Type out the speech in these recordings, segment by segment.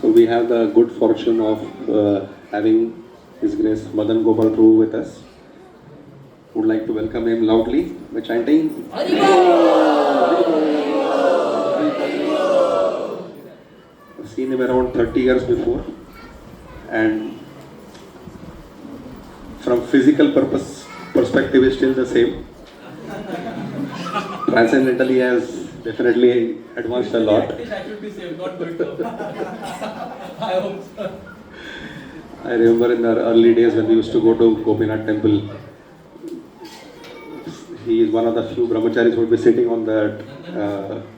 So we have the good fortune of having His Grace Madan Gopal Prabhu with us. Would like to welcome him loudly by chanting. I've seen him around 30 years before, and from physical perspective is still the same. Transcendentally has definitely advanced a lot. I should be safe, not going to. I hope so. I remember in the early days when we used to go to Gopinath temple, he is one of the few brahmacharis who would be sitting on that,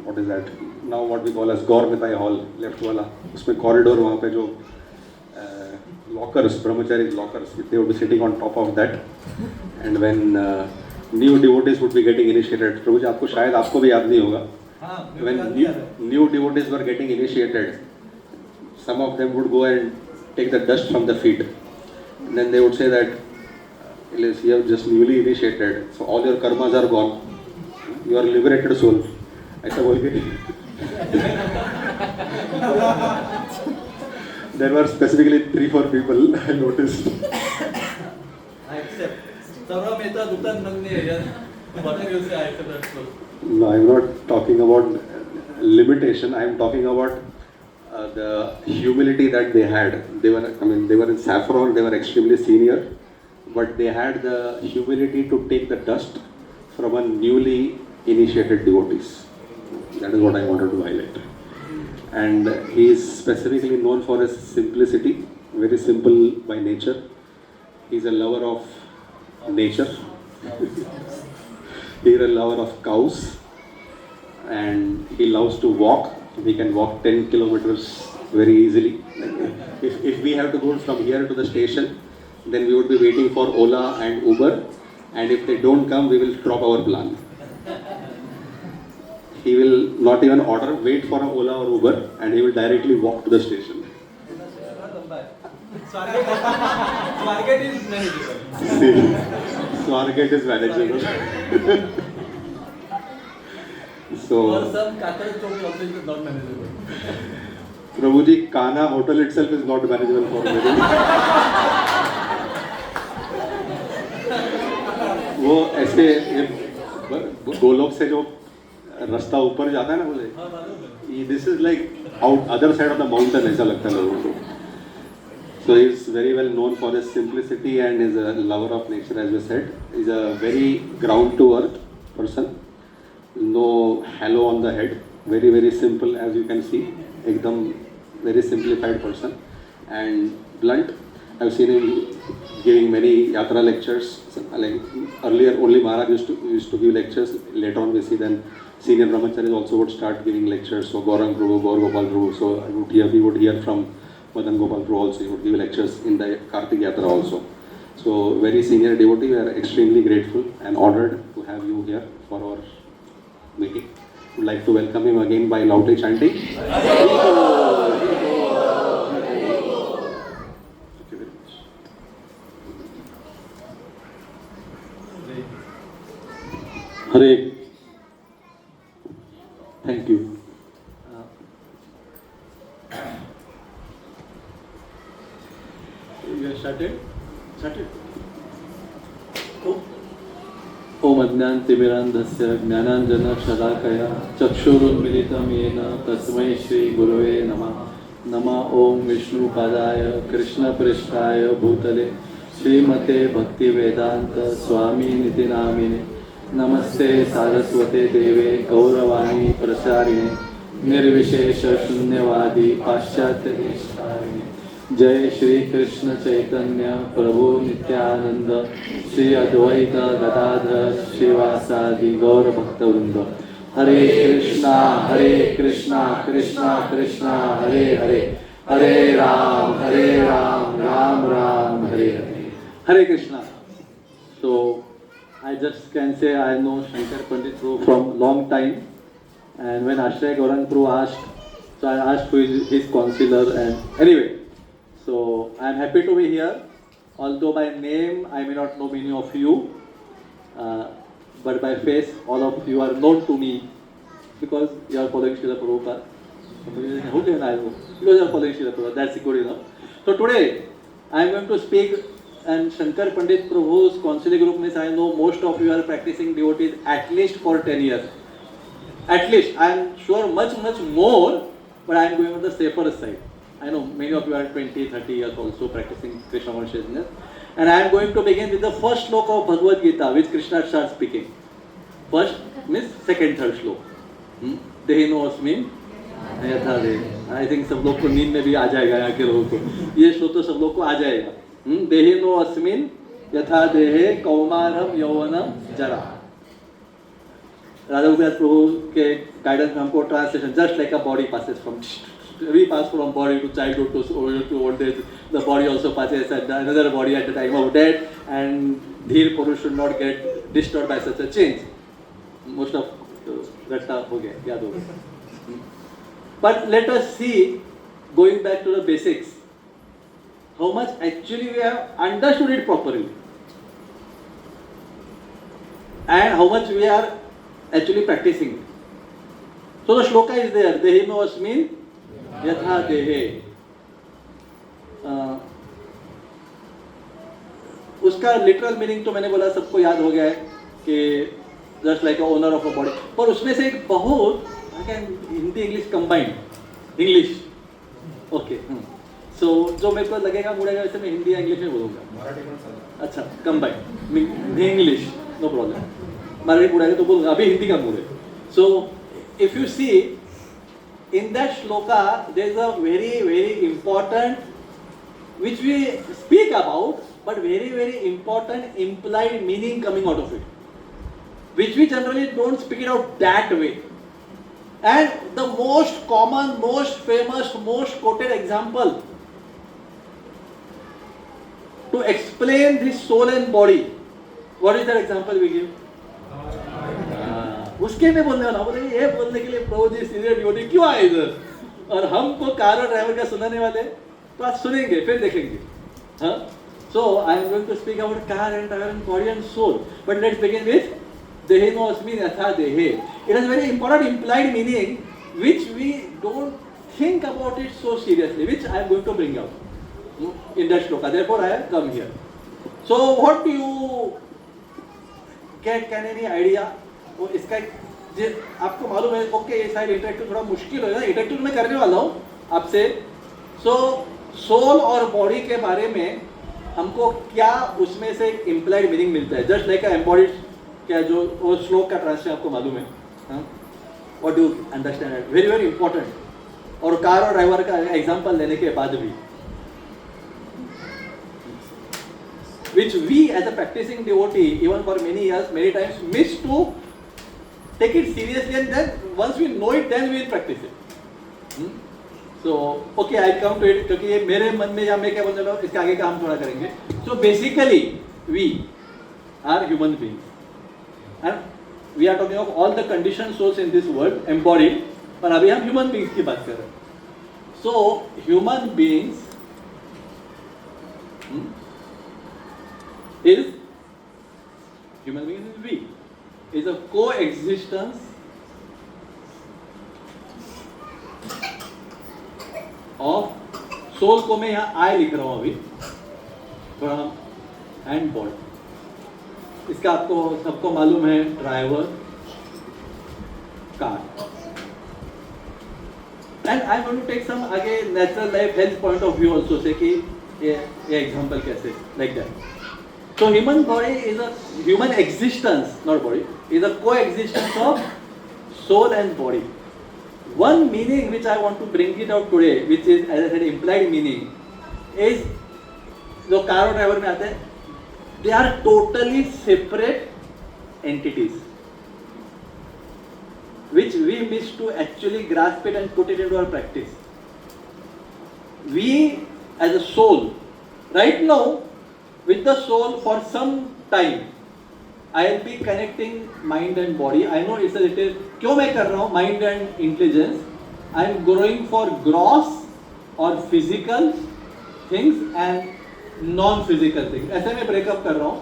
what is that, now what we call as Gaur Nitai hall, left wala. उसमें corridor वहाँ पे जो lockers, brahmacharis lockers, they would be sitting on top of that. And when new devotees would be getting initiated, प्रभु जी आपको शायद आपको भी याद नहीं होगा. When new devotees were getting initiated, some of them would go and take the dust from the feet. And then they would say that, you have just newly initiated, so all your karmas are gone. You are liberated soul. ऐसा बोल के there were specifically 3-4 people I noticed. I accept. सर्व मेहता दुकान नंगने यार बता रही उसे आए थे. No, I'm not talking about limitation. I'm talking about the humility that they had. They were in saffron. They were extremely senior, but they had the humility to take the dust from a newly initiated devotees. That is what I wanted to highlight. And he is specifically known for his simplicity, very simple by nature. He is a lover of nature. He is a lover of cows, and he loves to walk. We can walk 10 kilometers very easily. If we have to go from here to the station, then we would be waiting for Ola and Uber, and if they don't come, we will drop our plan. He will not even order, wait for an Ola or Uber, and he will directly walk to the station. Swargat is manageable. See, Swargat is manageable. For So, some Kakar Chowk also is not manageable. Prabhuji, Kana hotel itself is not manageable for me. वो ऐसे गोलोक से जो रास्ता ऊपर जाता है ना बोले, this is like out other side of the mountain ऐसा लगता है लोगों को. So he is very well known for his simplicity and is a lover of nature, as we said. He is a very ground to earth person. No halo on the head. Very, very simple, as you can see. Ekdam very simplified person and blunt. I've seen him giving many yatra lectures. Like earlier, only Maharaj used to give lectures. Later on, we see then senior brahmacharis also would start giving lectures. So Gaurang Prabhu, Gaur Gopal Prabhu. So we would hear from Madan Gopal Prabhu also. He would give lectures in the Kartik Yatra also. So very senior devotee. We are extremely grateful and honored to have you here for our meeting. Would like to welcome him again by loudly chanting. Hare. Thank you. You have started? Started? ओम अज्ञानतिमिरान्धस्य ज्ञानाञ्जनशलाकया चक्षुरुन्मिलितं येन तस्मै श्रीगुरवे नमः. नमः ओम विष्णुपादाय कृष्णपृष्ठाय भूतले श्रीमते भक्तिवेदांत स्वामी नामिने. नमस्ते सारस्वते देवे गौरवाणी प्रचारिणे निर्विशेष शून्यवादी पाश्चात्य देशकारिणे. जय श्री कृष्ण चैतन्य प्रभु नित्यानंद श्री अद्वैत गदाधर श्रीवासादि गौर भक्तवृंद. हरे कृष्णा कृष्णा कृष्णा हरे हरे, हरे Ram Ram Ram Hare Hare. Hare Krishna. So I just can say I know Shankar Pandit Prabhu from long time, and when Ashray Gaurang Prabhu asked, so I asked who is his counselor, and anyway, so I am happy to be here. Although by name I may not know many of you, but by face all of you are known to me because you are following Srila Prabhupada. Okay, I know. Because you are following Srila Prabhupada, that's good enough. So today, I am going to speak, and Shankar Pandit Prabhu's counseling group means I know most of you are practicing devotees at least for 10 years. At least, I am sure much more, but I am going on the safer side. I know many of you are 20, 30 years also practicing Krishna consciousness. And I am going to begin with the first slok of Bhagavad Gita, which Krishna starts speaking. First means second, third slok. Dehino अस्मिन् यथा देह. I think सब लोग को नींद में भी आ जाएगा यहाँ के लोगों को. ये श्लोक तो सब लोग को आ जाएगा. देहिनो अस्मिन् यथा देहे कौमारम यौवनम जरा. राधा गोविंद प्रभु के गाइडेंस में हमको translation just like a body passes from we pass from body to childhood to old age. The body also passes at another body at the time of death, and Dheer Purush should not get disturbed by such a change. Most of रट्टा हो गया, याद हो गया. But let us see, going back to the basics, how much actually we have understood it properly, and how much we are actually practicing it. So the shloka is there. Dehino asmin yatha dehe. उसका literal meaning तो मैंने बोला सबको याद हो गया है कि just like owner of a body. पर उसमें से एक बहुत Hindi English combined English. Okay, so जो मेरे को लगेगा मुड़ेगा वैसे मैं हिंदी या इंग्लिश में बोलूँगा. अच्छा, combined English, no problem. Marathi मुड़ेगा तो बोलूँगा, अभी हिंदी का मुड़े. So if you see in that shloka there is a very important which we speak about, but very important implied meaning coming out of it, which we generally don't speak it out that way. And the most common, most famous, most quoted example to explain this soul and body, what is that example we give? उसके में बोलने वाला बोले ये बोलने के लिए प्रभु जी senior devotee क्यों आए इधर, और हमको कार और ड्राइवर का सुनाने वाले, तो आज सुनेंगे फिर देखेंगे. हाँ, so I am going to speak about car and driver and body and soul, but let's begin with Dehino asmin yatha dehe. It has very important implied meaning which we don't think about it so seriously, which I am going to bring out in that shloka. Therefore I have come here. So what do you get? Can any idea? वो इसका आपको मालूम है. Okay, ये शायद interactive थोड़ा मुश्किल होगा. इंटरेक्टिव मैं करने वाला हूँ आपसे. सो सोल और बॉडी के बारे में हमको क्या उसमें से इम्प्लाइड मीनिंग मिलता है. जस्ट लाइक एम्बॉडीड क्या जो वो श्लोक का ट्रांसलेशन आपको मालूम है. What do understand? Very important. और कार और ड्राइवर का एग्जांपल लेने के बाद भी which we as a practicing devotee even for many years many times miss to take it seriously, and then once we know it then we will practice it. So okay, I come to it क्योंकि ये मेरे मन में या मैं क्या बोलने लगा, इसके आगे का हम थोड़ा करेंगे. So basically we are human beings and we are talking of all the conditioned souls in this world embodied, पर अभी हम human beings की बात कर रहे हैं. So human beings is we is a coexistence of soul को मैं यहाँ आई लिख रहा हूँ अभी थोड़ा, एंड बॉडी. इसका आपको सबको मालूम है, driver, car. And I want to take some आगे natural life health point of view also से कि ये एग्जांपल कैसे like that. So human body is a human existence, not body, is a coexistence of soul and body. One meaning which I want to bring it out today, which is as I said implied meaning, is जो car और driver में आते हैं, they are totally separate entities, which we miss to actually grasp it and put it into our practice. We as a soul, right now, with the soul for some time I will be connecting mind and body. I know it's a little क्यों मैं कर रहा हूँ mind and intelligence. I am going for gross or physical things and non-physical things. ऐसे मैं breakup कर रहा हूँ,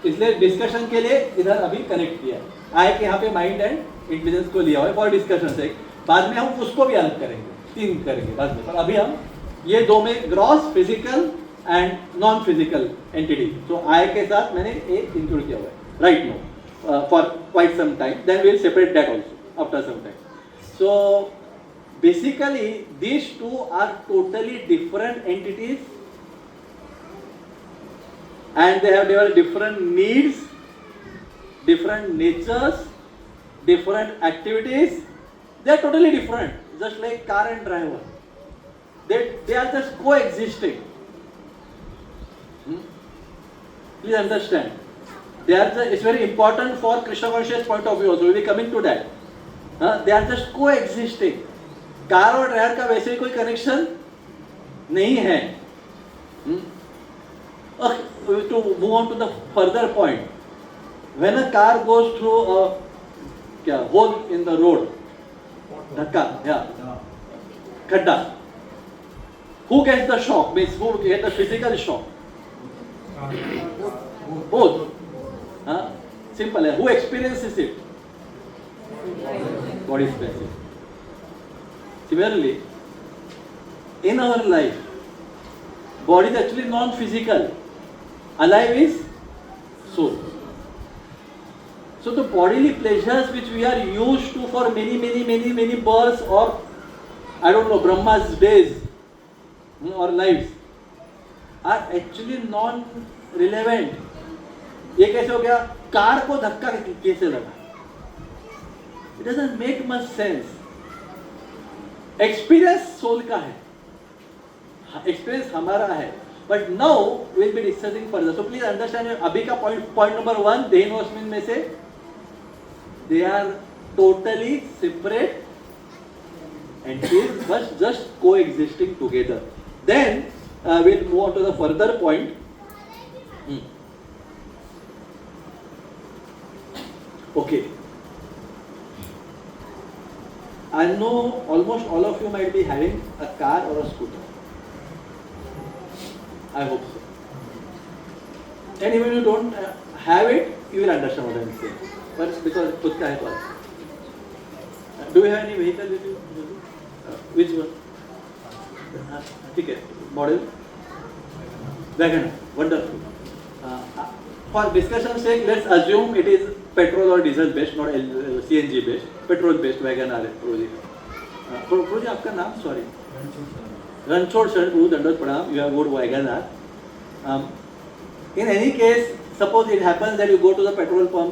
इसलिए डिस्कशन के लिए इधर अभी कनेक्ट किया है. आए कि यहाँ पे माइंड एंड इंटेलिजेंस को लिया हुआ है फॉर डिस्कशन से. बाद में हम उसको भी अलग करेंगे. 3 करेंगे बाद में, पर अभी हम ये 2 में gross, physical and non physical entity, तो आई के साथ मैंने एक इंक्लूड किया हुआ है right no for quite some time, then we will separate that also after some time. So basically these two are totally different entities and they have different needs, different natures, different activities. They are totally different, just like car and driver. They are just coexisting. Please understand. It's very important for Krishna conscious point of view also. We will be coming to that. They are just coexisting. Car और driver का वैसे कोई connection नहीं है. To move on to the further point, when a car goes through a hole in the road, धक्का, खड्डा, who gets the shock? Means who gets the physical shock? Both. Simple है. Who experiences it? Body experiences it. Similarly, in our life, body is actually non-physical. Alive is soul. So the bodily pleasures which we are used to for many births, or I don't know, Brahma's days or lives, are actually non-relevant. ये कैसे हो गया? Car को धक्का कैसे लगा? It doesn't make much sense. Experience soul का है, एक्सपीरियंस हमारा है, but now will be discussing further. So please understand. अभी का पॉइंट नंबर 1 देन वॉस्मिन में से they are totally separate entities but just coexisting together. Then will move on to the further point. Okay, I know almost all of you might be having a car or a scooter. I hope so. And even if you don't have it, you will understand what I am saying. But because खुद का है तो. Do you have any vehicle with you? Which one? ठीक है. Model? Wagon. Wonderful. For discussion sake, let's assume it is petrol or diesel based, not CNG based. Petrol based wagon R है project. Project आपका नाम? Sorry, Ranchhod sir, बहुत दंडवत प्रणाम. You have good wagon R. In any case, suppose it happens that you go to the petrol pump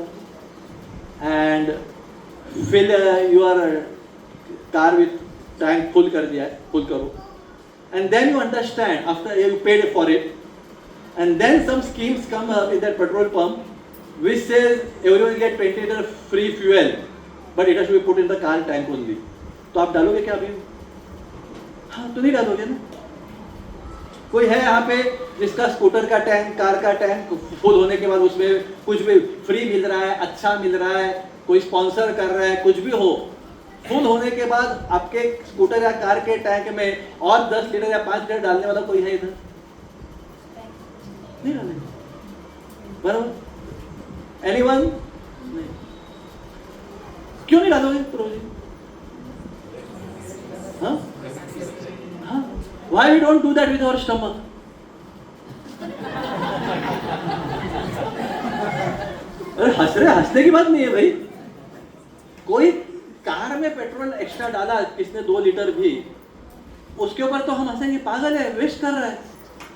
and fill your car with tank full कर दिया है, full करो, and then you understand after you paid for it, and then some schemes come up in that petrol pump which says everyone will get 20 liter free fuel, but it has to be put in the car tank only. तो आप डालोगे क्या अभी? हाँ, तो नहीं डालोगे ना. कोई है यहाँ पे जिसका स्कूटर का टैंक, कार का टैंक फुल होने के बाद उसमें कुछ भी फ्री मिल रहा है, अच्छा मिल रहा है, कोई स्पॉन्सर कर रहा है, कुछ भी हो, फुल होने के बाद आपके स्कूटर या कार के टैंक में और 10 लीटर या 5 लीटर डालने वाला कोई है इधर? नहीं डालेंगे. बराबर? एनीवन? नहीं. क्यों नहीं डालोगे प्रोजेक्ट? हाँ? हाँ? Why we don't do that with our stomach? अरे हंसने की बात नहीं है भाई. कोई कार में पेट्रोल एक्स्ट्रा डाला किसने 2 लीटर भी, उसके ऊपर तो हम हंसेंगे, पागल है, वेस्ट कर रहा है,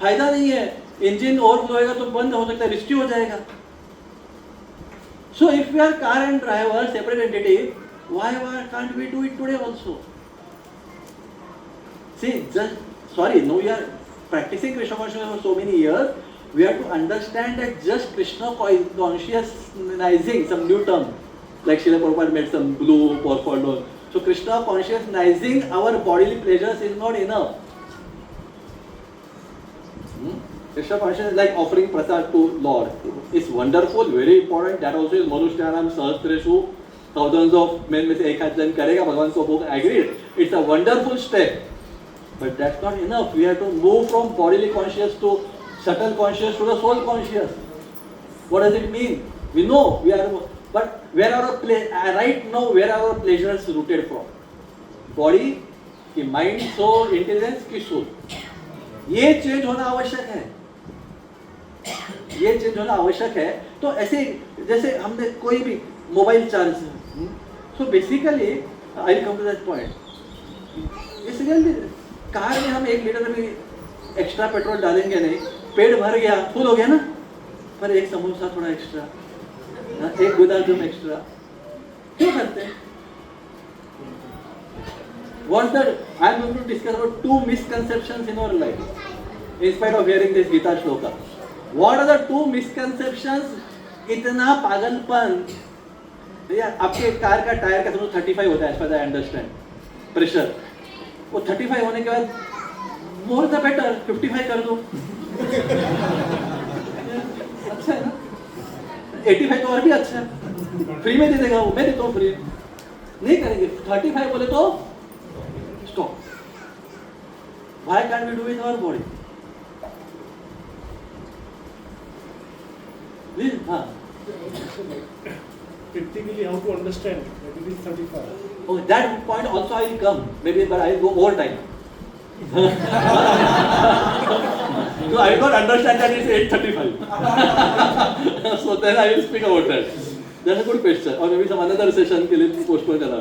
फायदा नहीं है, इंजन ओवरफ्लो होएगा तो बंद हो सकता है, रिस्की हो जाएगा. So if we are car and driver separate entity, why can't we do it today also? See, no, we are practicing Krishna consciousness for so many years. We have to understand that just Krishna consciousnizing some new term, like Srila Prabhupada made some blue or follow. So Krishna consciousnizing our bodily pleasures is not enough. Krishna consciousness is like offering prasad to Lord. It's wonderful, very important. That also is Manushyanam Sahasreshu. Thousands of men में से एक आध जन करेगा भगवान को भोग. Agreed. It's a wonderful step, but that's not enough. We have to move from bodily conscious to subtle conscious to the soul conscious. What does it mean? We know we are, but where are our right now? Where are our pleasures rooted from? Body, कि mind soul intelligence की soul, ये change होना आवश्यक है, ये change होना आवश्यक है। तो ऐसे जैसे हमने कोई भी mobile charge, so basically I come to that point, basically car में हम 1 लीटर भी एक्स्ट्रा पेट्रोल डालेंगे नहीं, पेट भर गया, फुल हो गया ना, पर एक समोसा थोड़ा एक्स्ट्रा, एक गुलाब जामुन एक्स्ट्रा क्यों करते हैं? What's that? I am going to discuss about 2 misconceptions in our life. In spite of hearing this Gita shloka, what are the 2 misconceptions? इतना पागलपन, यार आपके कार का टायर का समझो 35 होता है, as far as I understand, pressure, वो 35 होने के बाद मोर द बेटर 55 कर दो, अच्छा है ना? 85 तो और भी अच्छा है, फ्री में दे देगा वो, मैं देता हूँ फ्री, नहीं करेंगे। 35 बोले तो stop. Why can't we do it in our body? Please, Practically, how to understand that it is 35? oh, that point also I will come, maybe, but I will go over time. So I don't understand that it's 8:35. So then I will speak about that. That's a good question. Or maybe some another session के लिए postpone करना।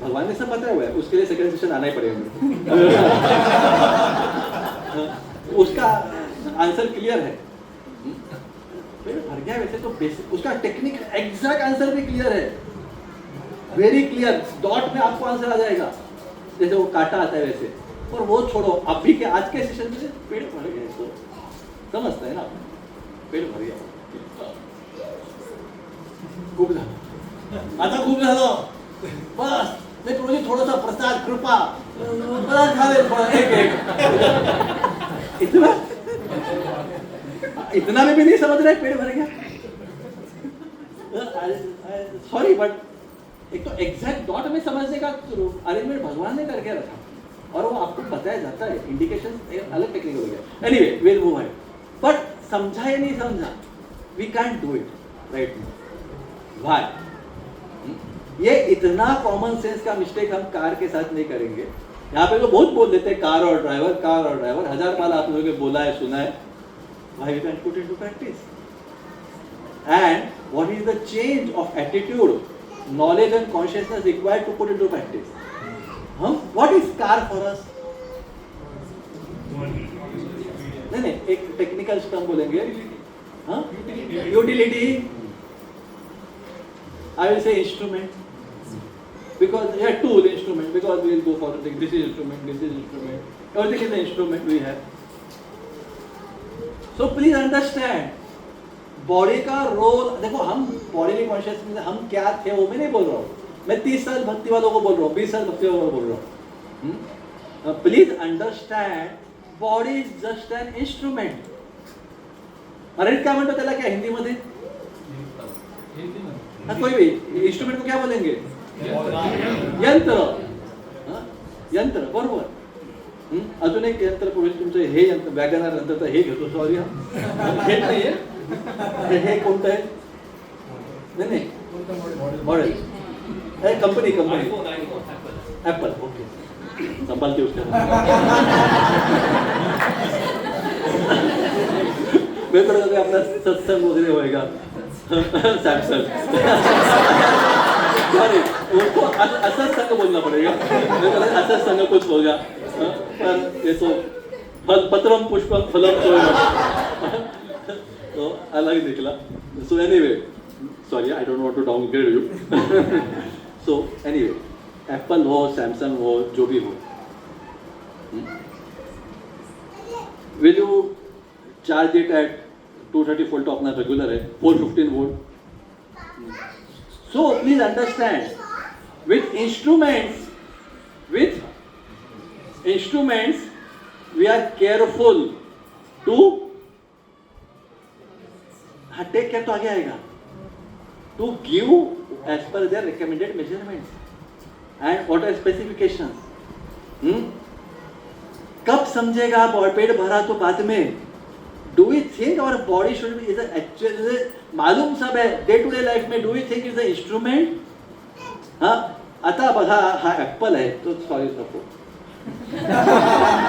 भगवान ने सब बताया हुआ है, उसके लिए सेकंड सेशन आना ही पड़ेगा। उसका आंसर क्लियर है, भर गया वैसे तो बेसिक, उसका टेक्निक एग्जैक्ट आंसर भी क्लियर है, वेरी क्लियर, डॉट में आपको आंसर आ जाएगा, जैसे वो काटा आता है वैसे। और वो छोड़ो, अभी के आज के सेशन में पेट भर गया, तो समझता है ना, पेट भर गया, खूप झालं, आता खूप झालं, बस मैं प्रभु थोड़ा सा प्रसाद कृपा प्रसाद खावे थोड़ा एक इतना में भी नहीं समझ रहा है, पेट भर गया। सॉरी बट एक तो एग्जैक्ट डॉट में समझने का अरेंजमेंट भगवान ने करके रखा और वो आपको बताया जाता है, इंडिकेशन अलग टेक्निक हो गया। Anyway will move ahead, but समझा या नहीं समझा, we can't do it right. Why? ये इतना कॉमन सेंस का मिस्टेक हम कार के साथ नहीं करेंगे। यहाँ पे तो बहुत बोल देते हैं कार और ड्राइवर, कार और ड्राइवर, 1000 बार आप लोगों ने बोला है, सुना है। Why you can't put it into practice? And what is the change of attitude, knowledge and consciousness required to put into practice? What is car for us? नहीं, एक टेक्निकल टर्म बोलेंगे, हाँ, utility, I will say instrument, because yeah, tool, instrument, because we will go for this is instrument, this is instrument, everything is the instrument we have. So please understand, body का role देखो, हम body conscious में हम क्या थे वो मैं नहीं बोल रहा हूँ, मैं 30 साल भक्ति वालों को बोल रहा हूँ, 20 साल भक्ति वालों को बोल रहा हूँ। Please understand, body is just an instrument. मराठीत काय म्हणतो त्याला, क्या हिंदी मध्ये कोई भी इंस्ट्रूमेंट को क्या बोलेंगे? यंत्र, यंत्र, बरोबर। अजून एक यंत्र पुढे तुमचं हे यंत्र, वॅगनर नंतर हे घेतो, सॉरी हे नाहीये, हे कोणतं आहे? नाही मॉडेल, कंपनी ऍपल, ओके, संभालते उसके मैं थोड़ा अपना सत्संग वगैरह होएगा, सैमसंग, सॉरी उनको असर संग बोलना पड़ेगा, असर संग कुछ होगा, पर ये तो पत्रम पुष्पम फलम तो अलग निकला। So anyway, sorry I don't want to downgrade you. So anyway, Apple हो, सैमसंग हो, जो भी हो, will you charge it at 230 volt तो अपना रेगुलर है, 415 volt. So please understand, with instruments we are careful to take care, तो आगे आएगा, to give as per their recommended measurements and what are specifications. कब समझेगा पेट भरा तो बाद में। Do we think our body should be is actually, मालूम सब है डे टू डे लाइफ में, do we think is the instrument? हाँ, आता बघा हा ऍपल आहे तो सॉरी नको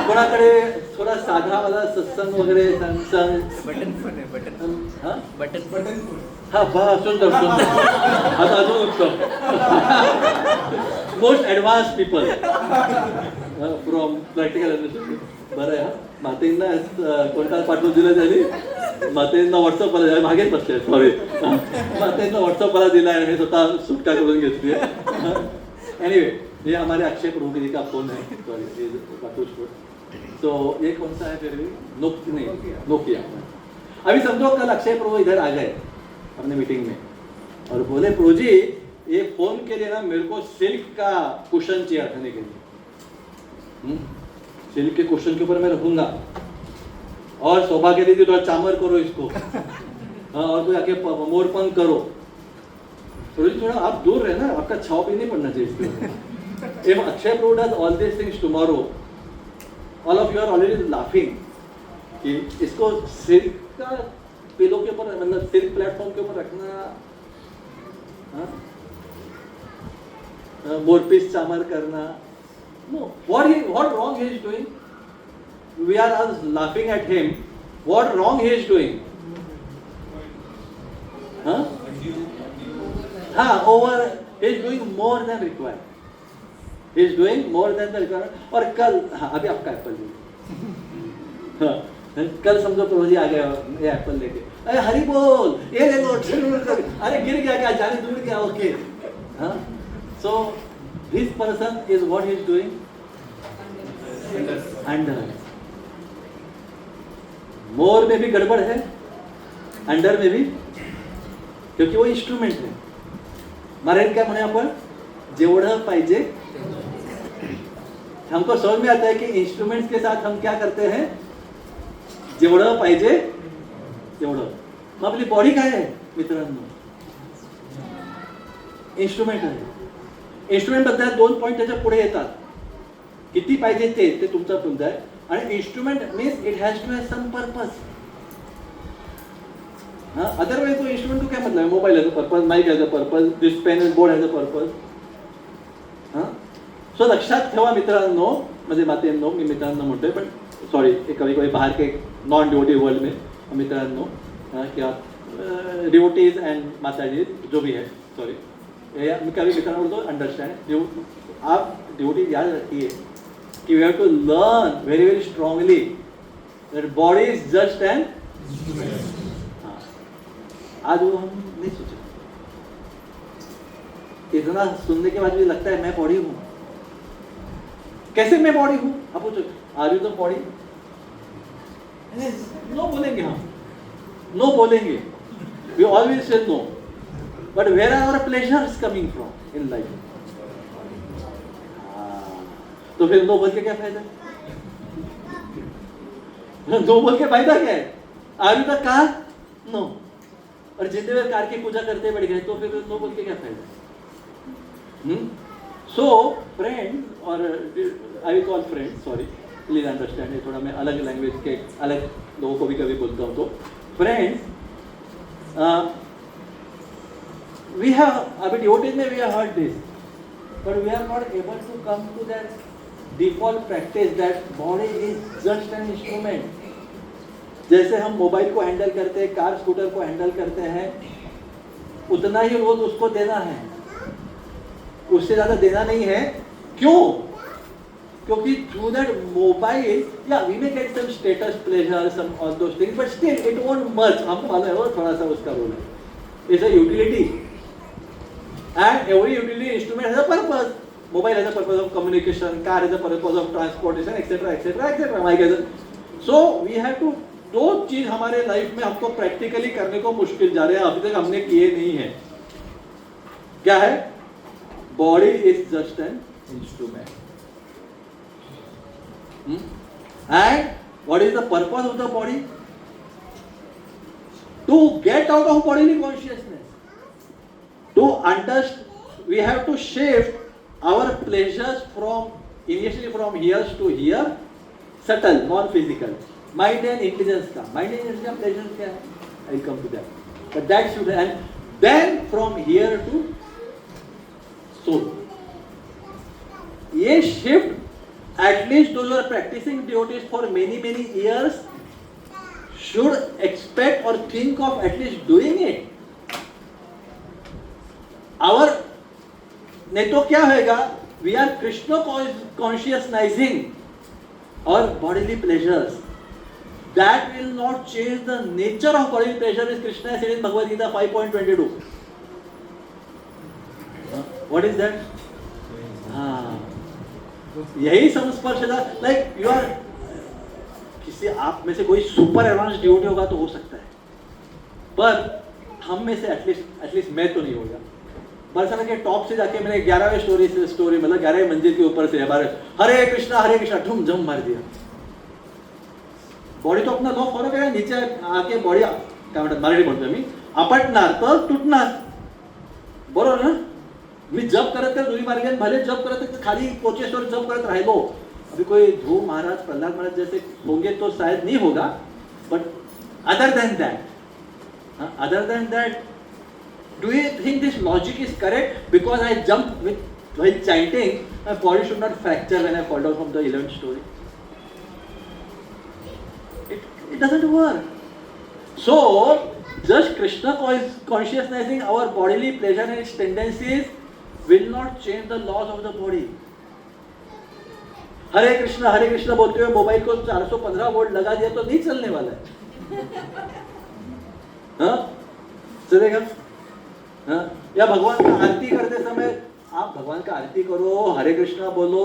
कोणाकडे थोडा साधा वाला सत्संग वगैरे सॅमसंग बटन फोन आहे बटन हा बटन बटन हा बा सुंदर सुंदर आता अजून उत्तम most advance people from practical बरं आहे हा मातेंना कोणता पाठवून दिलं त्यांनी मातेंना व्हॉट्सअपला मागेच बसले सॉरी मातेंना व्हॉट्सअपला दिला आहे स्वतः सुटका करून घेतली एनीवे ये हमारे अक्षय प्रभु जी का फोन है सॉरी तो ये कौन सा है फिर भी नोकिया अभी समझो कल अक्षय प्रभु इधर आ गए अपने मीटिंग में और बोले प्रभु जी ये फोन के लिए ना मेरे को सिल्क का कुशन चाहिए रखने के लिए सिल्क के कुशन के ऊपर मैं रखूंगा और सौभाग्य दीदी थोड़ा चामर करो इसको हाँ और कोई आके मोरपंख करो प्रभु जी थोड़ा आप दूर रहे ना आपका छाव भी नहीं पड़ना चाहिए इसके if Akshay Prabhu does all these things tomorrow all of you are already laughing कि इसको सिल्क का पिलो के ऊपर मतलब सिल्क प्लेटफॉर्म के ऊपर रखना मोरपीस चामर करना no what wrong he is doing we are all laughing at him what wrong he is doing over he is doing more than required he is doing more than the requirement और कल अभी आपका Apple कल समझो प्रभु जी आ गया ये Apple लेके अरे हरी बोल ये ले लो अरे गिर गया क्या जाने दूर गया okay so this person is what he is doing under more में भी गड़बड़ है अंडर में भी क्योंकि वो इंस्ट्रूमेंट है मराठीत काय म्हणे आपण जेवढं पाहिजे हमको समझ में आता है कि इंस्ट्रूमेंट्स के साथ हम क्या करते हैं जेवढं पाहिजे तेवढं मग आपली बॉडी काय आहे मित्रांनो इंस्ट्रूमेंट आहे इंस्ट्रूमेंट बद्दल 2 पॉइंट त्याच्या पुढे येतात किती पाहिजे ते तुमचा मुद्दा आहे आणि instrument means it has to have some purpose otherwise तो इंस्ट्रूमेंट को क्या मतलब है mobile has a purpose mic has a purpose this pen and board has a purpose so लक्षात ठेवा मित्रांनो म्हणजे मातेंनो मी मित्रांनो म्हणतोय पण सॉरी कभी कभी बाहर के नॉन डिवोटी वर्ल्ड में मित्रांनो क्या डिवोटीज एंड माताजी जो भी है सॉरी मैं कभी मित्रांनो बोलतो अंडरस्टैंड आप डिवोटी याद रखिए कि we have to learn very very strongly that body is just an आज वो हम नहीं सोचे इतना सुनने के बाद भी लगता है मैं बॉडी हूँ कैसे मैं बॉडी हूँ आप पूछो are you the body no बोलेंगे हम नो बोलेंगे we always say no but where are our pleasures coming from in life तो फिर नो बोल के क्या फायदा नो बोल के फायदा क्या है are you the car no और जितने बार कार की पूजा करते बैठ गए तो फिर नो बोल के क्या फायदा सो फ्रेंड और I will call friend sorry please understand ये थोड़ा मैं अलग लैंग्वेज के अलग लोगों को भी कभी बोलता हूँ तो फ्रेंड्स वी हैव अभी डिवोटीज में we have heard this but we are not able to come to that default practice that body is just an instrument जैसे हम मोबाइल को हैंडल करते हैं कार स्कूटर को हैंडल करते हैं उतना ही रोज उसको देना है उससे ज्यादा देना नहीं है क्यों क्योंकि थ्रू दैट मोबाइल या we may get some status pleasure some all those things but still it won't much हम मालूम है वो थोड़ा सा उसका रोल है it's a utility and every utility instrument has a purpose mobile has a purpose of communication car has a purpose of transportation etcetera etcetera etcetera mic has so we have to दो चीज हमारे life में हमको practically करने को मुश्किल जा रहे हैं अभी तक हमने किए नहीं है क्या है body is just an instrument and what is the purpose of the body to get out of bodily consciousness to understand we have to shift our pleasures from initially from here to here subtle non physical mind and intelligence का mind and intelligence का pleasures क्या है I will come to that but that should and then from here to soul ये shift at least those who are practicing devotees for many years should expect or think of at least doing it. Our नहीं तो क्या होएगा? We are Krishna consciousnizing our bodily pleasures. That will not change the nature of bodily pleasure, as Krishna said in Bhagavad Gita 5.22. What is that? यही संस्पर्शदा, like you are, किसी आप में से कोई सुपर एडवांस डिवोटी होगा तो हो सकता है, पर हम में से एटलीस्ट मैं तो नहीं होगा। बरसाना के टॉप से जाके मैंने 11वें स्टोरी मतलब 11वें मंजिल के ऊपर से हरे कृष्णा ठुम झम मार दिया। बॉडी तो अपना लॉ फॉलो करेगा, नीचे आके बॉडी काय म्हणतात मराठी म्हणतो मी, आपटणार तर तुटणार, बरोबर ना? मी जप करत दुरी मार्गाने भले जप करत खाली पोचेश्वर जप करत राहिलो, अभी कोई ध्रुव महाराज प्रहलाद महाराज जैसे होंगे तो शायद नहीं होगा, but other than that do you think this logic is correct? Because I jumped while chanting, my body should not fracture when I fall down from the 11th story. It doesn't work. So, just Krishna consciousnizing our bodily pleasure and its tendencies will not change the laws of the body. हरे कृष्णा बोलते हुए mobile को 415 volt लगा दिया तो नहीं चलने वाला है, हाँ चलेगा? हाँ? या भगवान का आरती करते समय आप भगवान का आरती करो, हरे कृष्णा बोलो,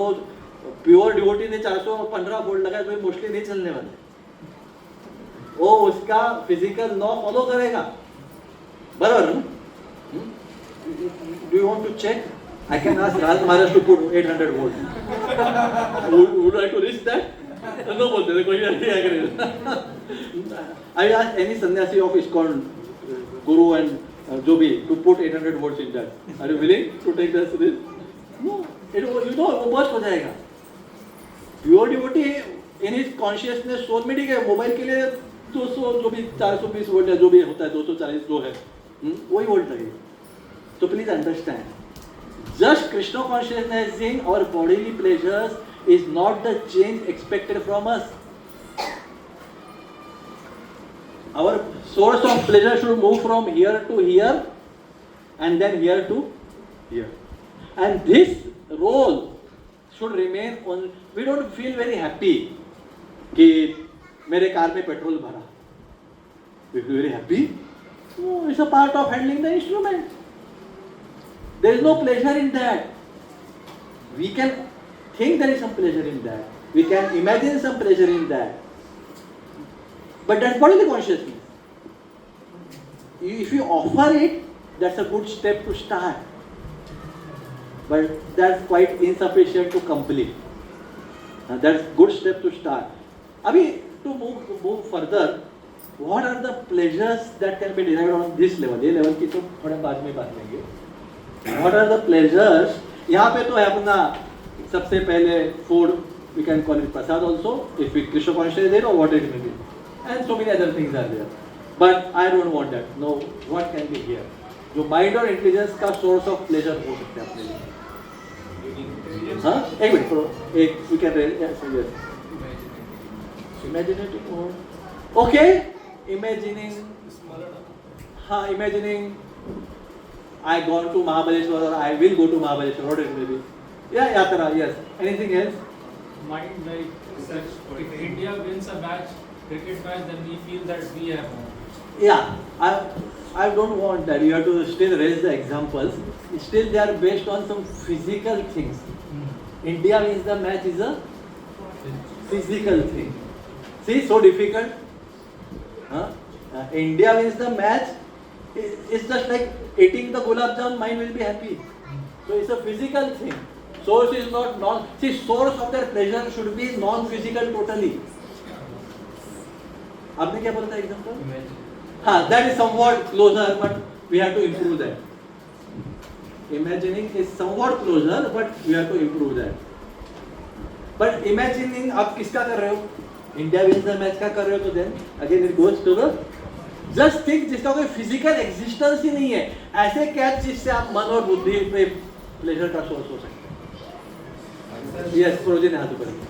प्योर डिवोटी ने 415 वोल्ट लगाया तो मोस्टली नहीं चलने वाले, वो उसका फिजिकल लॉ फॉलो करेगा, बराबर ना? Do you want to check? I can ask Raj Maharaj to put 800 volts. Would I to risk that? No बोलते थे, कोई नहीं करेगा। I asked any sannyasi of ISKCON, guru and जो भी, to put 800 volts in that. Are you willing to take that risk? No. वो bast हो जाएगा। Pure devotee in his consciousness soul में ठीक है, मोबाइल के लिए 200 जो भी 420 वोल्ट है, जो भी होता है 240 जो है, वही वोल्ट लगेगा। तो please understand, just Krishna consciousnessing our bodily pleasures is not the change expected from us. Our source of pleasure should move from here to here and then here to here, and this role should remain on. We don't feel very happy कि मेरे car में petrol भरा, we feel very happy. No, it's a part of handling the instrument. There is no pleasure in that. We can think there is some pleasure in that. We can imagine some pleasure in that. But that's bodily consciousness. If you offer it, that's a good step to start. But that's quite insufficient to complete. That's a good step to start. Abhi, to move further, what are the pleasures that can be derived on this level? ये level की तो थोड़ा बाद में बात करेंगे. What are the pleasures? यहाँ पे तो है अपना सबसे पहले food, we can call it prasad also, if we Krishna consciousness there or what it may be, and so many other things are there. But I don't want that. No, what can be here? जो mind और intelligence का source of pleasure हो सकते हैं अपने लिए. हाँ, एक मिनट करो, एक we can yes. Imaginative mode. Okay, imagining. हाँ, imagining. I gone to Mahabaleshwar or I will go to Mahabaleshwar, what it may be. Yeah, Yatra, yes. Anything else? Mind like such. If India wins a cricket match, then we feel that we have won. Yeah, I don't want that. You have to still raise the examples. Still they are based on some physical things. India wins the match is a physical thing. See, so difficult. Huh? India wins the match. It's just like eating the gulab jamun, mind will be happy. So it's a physical thing. Source is not see, source of their pleasure should be non-physical totally. आपने क्या बोला था example? हाँ, that is somewhat closer, but we have to improve that. Imagining is somewhat closer, but we have to improve that. But imagining आप किसका कर रहे हो? India wins the match का कर रहे हो तो then again it goes to the just think जिसका कोई फिजिकल एग्जिस्टेंस ही नहीं है, ऐसे क्या जिससे आप मन और बुद्धि पे प्लेजर का सोर्स हो सकते हैं. Yes, प्रोजे ने हाथ ऊपर किया.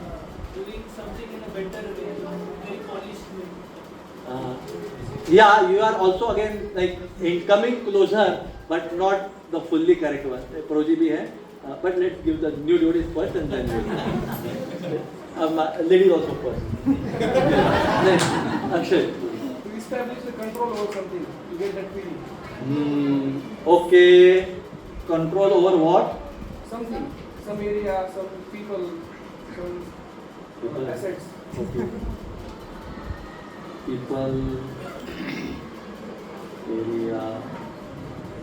Doing something in a better way, very polished way. Yeah, you are also again like coming closer, but not the fully correct one. Proji bhi hai, but let's give the new devotees first and then ladies also first. Next, Akshay. To establish the control over something, you get that feeling. Okay, control over what? Something, some area, some people, some assets. Okay. People, area.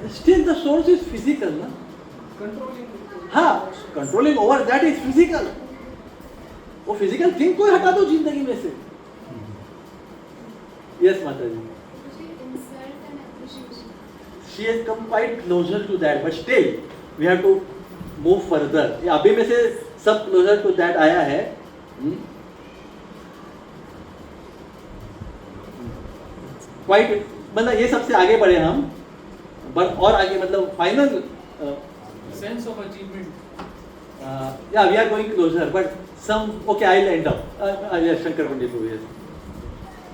Still the source is physical, na? Controlling. हाँ, controlling over that is physical. वो physical thing कोई हटा दो जिंदगी में से. Yes, Mataji. Insult and appreciation. She has come quite closer to that, but still we have to move further. ये अभी में से सब closer to that आया है. Quite मतलब ये सबसे आगे बढ़े हम, but और आगे मतलब final. Sense of achievement. Yeah, we are going closer, but some. Okay, I'll end up. Yes, Shankar Pandit, yes.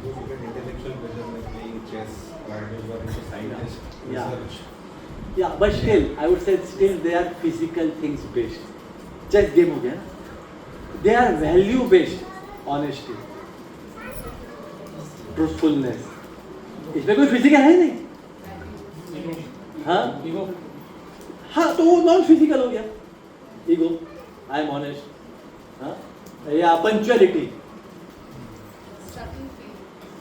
Intellectual pleasure like playing chess or you are a scientist, Yeah. research. Yeah, but still, I would say still they are physical things based. Chess game हो गया ना? They are value based. Honesty, truthfulness. इसमें कोई physical है नहीं? हाँ? Ego. हाँ, तो वो नॉन फिजिकल हो गया. Ego, I am honest. हाँ? या punctuality. Subtle thing.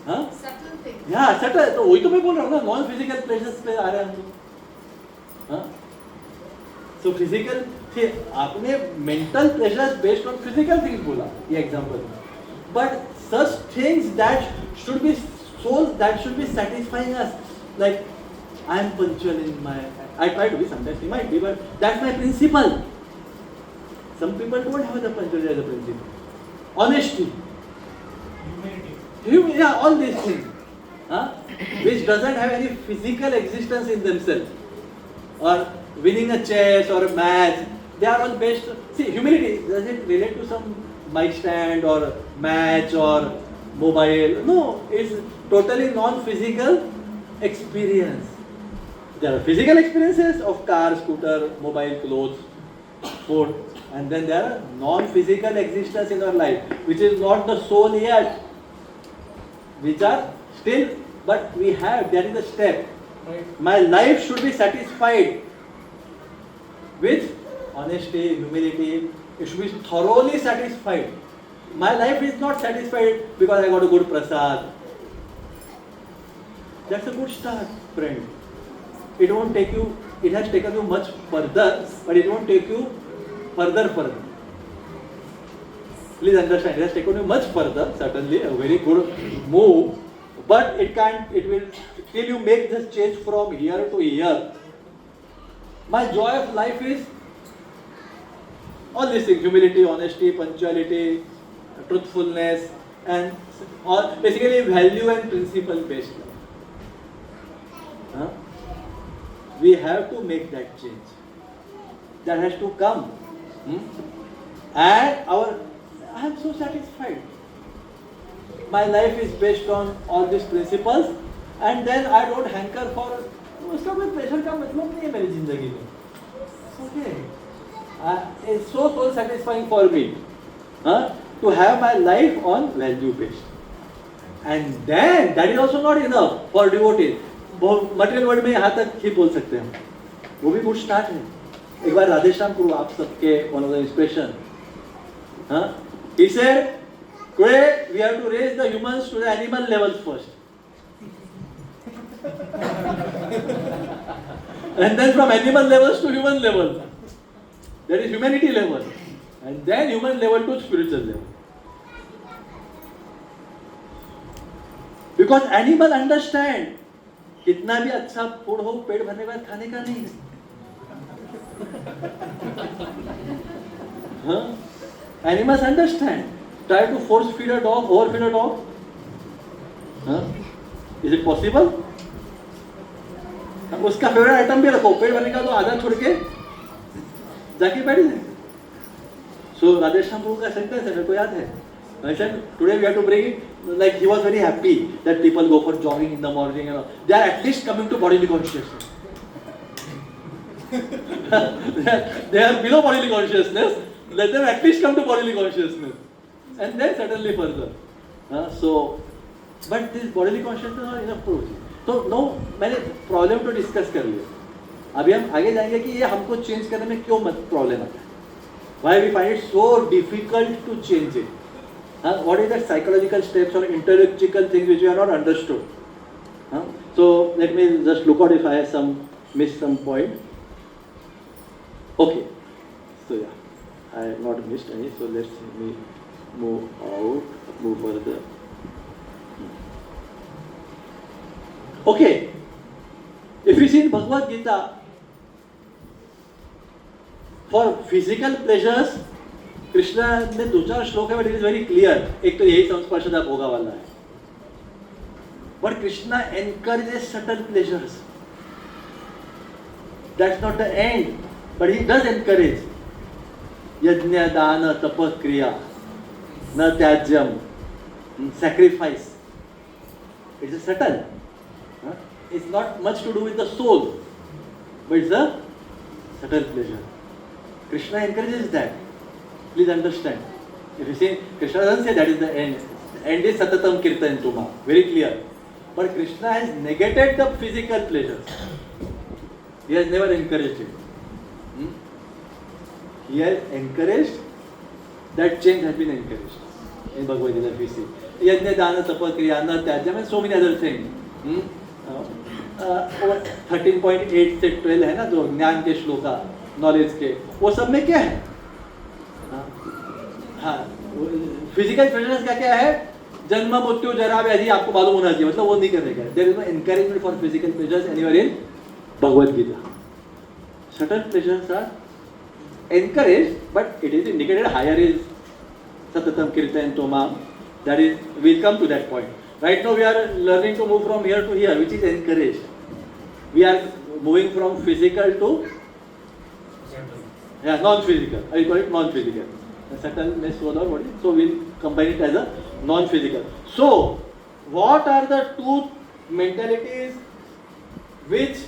हाँ? Subtle thing. या सटल, तो वही तो मैं बोल रहा हूँ ना, नॉन फिजिकल प्लेसेस पे आ रहे हैं हम लोग. हाँ? सो फिजिकल, आपने mental pleasures based on physical things बोला, ये example. But such things that should be soul, that should be satisfying us, like I am punctual in my, I try to be, sometimes he might be, but that's my principle. Some people don't have the punctuality as a principle. Honesty, yeah, all these things, which doesn't have any physical existence in themselves, or winning a chess or a match, they are all based. See, humility, does it relate to some mic stand or match or mobile? No, it's totally non-physical experience. There are physical experiences of car, scooter, mobile, clothes, food, and then there are non-physical existence in our life, which is not the soul yet, which are still, but we have, that is the step. Right. My life should be satisfied with honesty, humility. It should be thoroughly satisfied. My life is not satisfied because I got a good prasad. That's a good start, friend. It won't take you, it has taken you much further, but it won't take you further. Please understand, it has taken you much further, certainly a very good move, but it will, till you make this change from here to here. My joy of life is all these things: humility, honesty, punctuality, truthfulness, and all basically value and principle based life. We have to make that change. That has to come. And I am so satisfied. My life is based on all these principles, and then I don't hanker for उसका कोई pressure का मतलब नहीं है मेरी जिंदगी में. Okay, it's so satisfying for me, to have my life on value based, and then that is also not enough for devotees. Material world में यहाँ तक ही बोल सकते हैं, वो भी गुड स्टार्ट है. एक बार राधेश्याम गुरु आप सबके one of the inspiration, he said, today we have to raise the humans to the animal level first, and then from animal levels to human level, that is humanity level, and then human level to spiritual level. Because animal understand, कितना भी अच्छा food हो, पेट भरने के बाद खाने का नहीं है. Animals understand. Try to force feed a dog, overfeed a dog. Is it possible? उसका फेवरेट आइटम भी रखो, पेट भरने का तो आधा छोड़ के जाके बैठ जाए. So Radhesham Prabhu का sentence है, मेरे को याद है. I said today we have to bring it, like he was very happy that people go for jogging in the morning and all. They are at least coming to bodily consciousness. They are below bodily consciousness. Let them at least come to bodily consciousness, and then certainly further. But this bodily consciousness is not enough proof. तो no, मैंने problem तो discuss कर लिया. अभी हम आगे जाएंगे कि ये हमको चेंज करने में क्यों प्रॉब्लम आता है. Why we find it so difficult to change it? What is that psychological steps or intellectual things which we are not understood? So let me just look out if I have missed some point. Okay, so yeah, I have not missed any. So let's me move further. Okay, if you see in Bhagavad Gita, for physical pleasures, Krishna ने 2-4 श्लोक है, but it is very clear. एक तो यही संस्पर्शदा भोगा वाला है. But Krishna encourages subtle pleasures. That's not the end, but he does encourage. यज्ञ दान तप क्रिया न त्याज्यम, sacrifice. It's a subtle. It's not much to do with the soul, but it's a subtle pleasure. Krishna encourages that. Please understand. If you say, Krishna doesn't say that is the end. The end is satatam kirtan tuma. Very clear. But Krishna has negated the physical pleasures. He has never encouraged it. He has encouraged, that change has been encouraged. In Bhagavad Gita, if you see. Yajna, dana, tapa, kriya, na, tyajya, and so many other things. 13.8 से 12 है ना, जो ज्ञान के shloka, knowledge के, वो सब में क्या है? हाँ, फिजिकल प्लेजर्स का क्या है? जन्म मृत्यु जरा व्याधि आपको मालूम होना चाहिए, मतलब वो नहीं करने का. There is no encouragement for physical pleasures anywhere in Bhagavad Gita. Subtle pleasures are encouraged, but it is indicated. Higher is सततम कीर्तन तोमाम. That is, we'll come to that point. Right now we are learning to move from here to here, which is encouraged. We are moving from physical to non-physical. I call it non-physical. Subtleness or what? So we'll combine it as a non-physical. So what are the two mentalities which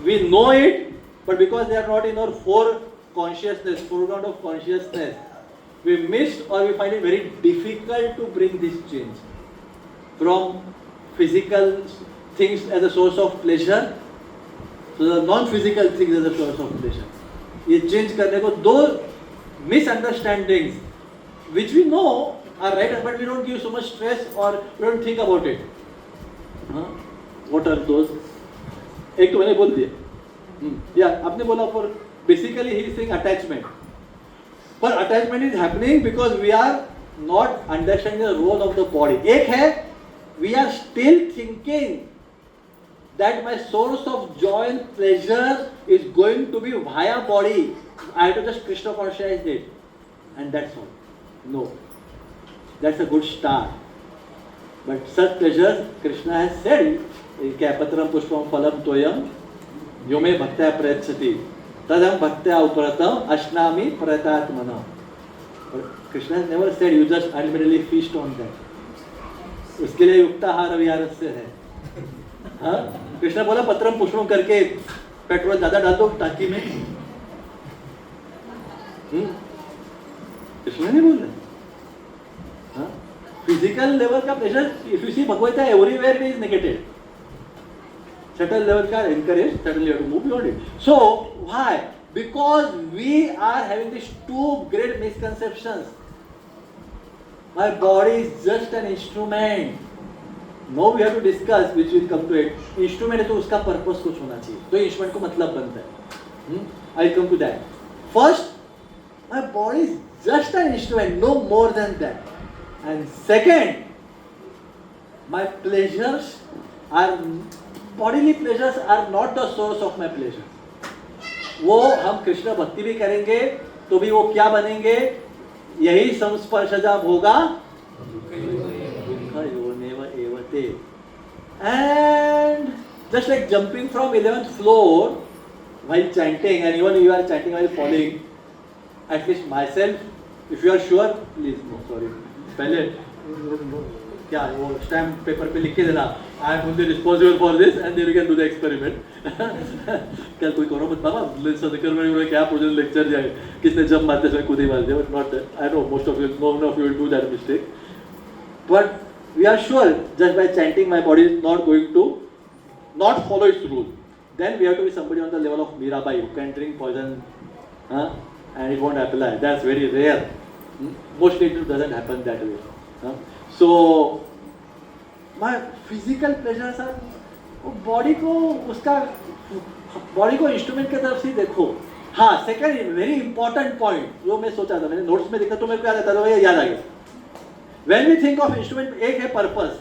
we know it, but because they are not in our foreground of consciousness, we missed or we find it very difficult to bring this change from physical things as a source of pleasure to the non-physical things as a source of pleasure. ये change करने को दो misunderstandings which we know are right, but we don't give so much stress or we don't think about it. What are those? एक तो मैंने बोल दिया. या आपने बोला for basically he is saying attachment. But attachment is happening because we are not understanding the role of the body. एक है, we are still thinking that my source of joy and pleasure is going to be via body. I have to just Krishna conscious it, and that's all. No, that's a good start. But such pleasures, Krishna has said, क्या पत्रम पुष्पम फलम तोयम यो मे भक्त्या प्रयच्छति तदम भक्त्या उपरतम अश्नामि प्रयतात्मना. Krishna has never said you just ultimately feast on that. उसके लिए युक्ताहार विहारस्य है. हाँ, कृष्ण बोला पत्रम पुष्पम करके पेट्रोल ज्यादा डाल दो टाकी में. कृष्ण नहीं बोल रहे. हाँ, फिजिकल लेवल का pressure if you see Bhagavat everywhere it is negated. Subtle level का encourage, suddenly you have to move beyond it. So why? Because we are having this two great misconceptions. My body is just an instrument. Now we have to discuss, which will come to it. Instrument है तो उसका purpose कुछ होना चाहिए. तो instrument को मतलब बनता है. I'll come to that. First, my body is just an instrument, no more than that. And second, my pleasures are, bodily pleasures are not the source of my pleasure. वो हम कृष्ण भक्ति भी करेंगे तो भी वो क्या बनेंगे? यही संस्पर्शजा भोगा दुःखयोनेव एवते. And just like jumping from 11th floor while chanting, and even you are chanting while falling, at least myself, if you are sure please no, sorry, पहले क्या वो स्टैम्प पेपर पे लिख के देना, I am only responsible for this and then we can do the experiment. कल कोई करो मत बाबा, सदकर में उन्होंने क्या प्रोजेक्ट लेक्चर दिया, किसने जब मारते समय खुद ही मार दिया, but not, I know most of you, known of you will do that mistake, but we are sure just by chanting my body is not going to not follow its rule. Then we have to be somebody on the level of Mirabai who can drink poison, and it won't apply. That's very rare. Mostly it doesn't happen that way. So my physical pleasures are, body को उसका body को instrument की तरफ से देखो. हाँ, second very important point जो मैं सोचा था, मैंने notes में देखा तो मेरे को याद आता था, याद आ गया. When we think of instrument, एक है पर्पस,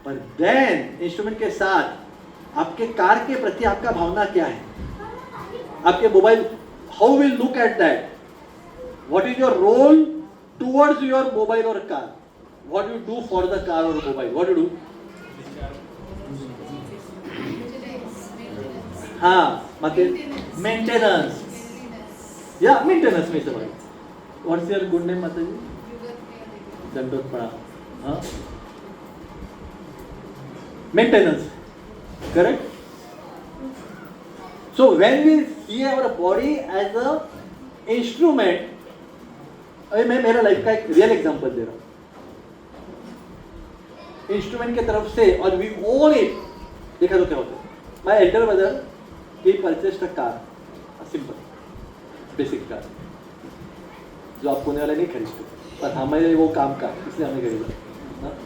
पर then इंस्ट्रूमेंट के साथ आपके कार के प्रति आपका भावना क्या है, आपके mobile, how will look at that, what is your role towards your mobile और car, what you do for the car और मोबाइल, व्हाट यू डू. हाँ, मतलब मेंटेनेंस, या मेंटेनेंस में से भाई, व्हाट्स योर गुड नेम माता जी? दंडोत पड़ा. हाँ, maintenance, correct. So when we see our body as a instrument, अभी मैं मेरा लाइफ का एक रियल एग्जांपल दे रहा हूं, इंस्ट्रूमेंट की तरफ से, और वी ओन इट. देखा तो क्या होता है, my Elder brother he purchased a car, simple basic car जो आप पुणे वाले नहीं खरीदते, पर हमें वो काम का, इसलिए हमने खरीदा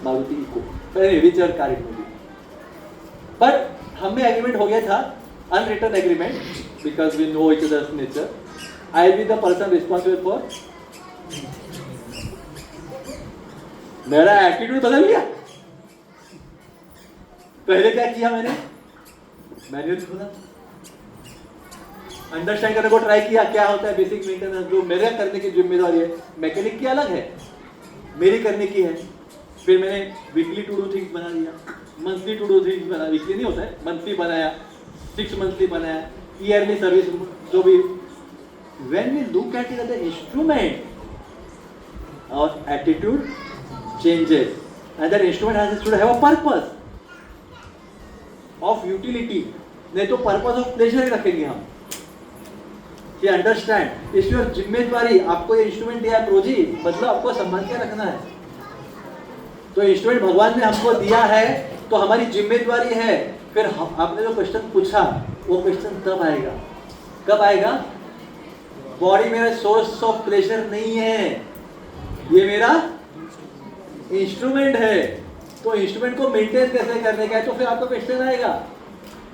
मारुति इको, पहले रिचर कार इट में. बट हमें एग्रीमेंट हो गया था, unwritten agreement, because we know each others nature. I will be the person responsible for. मेरा एटीट्यूड बदल गया. पहले क्या किया मैंने, मैन्युअल खोला, अंडरस्टैंड करने को ट्राई किया क्या होता है बेसिक मेंटेनेंस, जो मेरे करने की जिम्मेदारी है, मैकेनिक की अलग है, मेरी करने की है. फिर मैंने वीकली टू डू थिंग्स बना दिया, मंथली टू डू थिंग्स बना, वीकली नहीं होता है, मंथली बनाया, 6 मंथली बनाया, ईयरली सर्विस जो भी. When we look at it as an instrument, our attitude changes, and that instrument should have a purpose of utility. नहीं तो पर्पस ऑफ प्लेजर ही रखेंगे हम. ये अंडरस्टैंड, इस योर जिम्मेदारी, आपको ये इंस्ट्रूमेंट दिया है प्रोजी, मतलब आपको संभाल के रखना है. तो इंस्ट्रूमेंट भगवान ने हमको दिया है, तो हमारी जिम्मेदारी है. फिर आपने जो क्वेश्चन पूछा, वो क्वेश्चन तब आएगा, कब आएगा, बॉडी मेरा सोर्स ऑफ प्लेजर नहीं है, ये मेरा इंस्ट्रूमेंट है. तो इंस्ट्रूमेंट को मेंटेन कैसे करने का है, तो फिर आपका क्वेश्चन आएगा.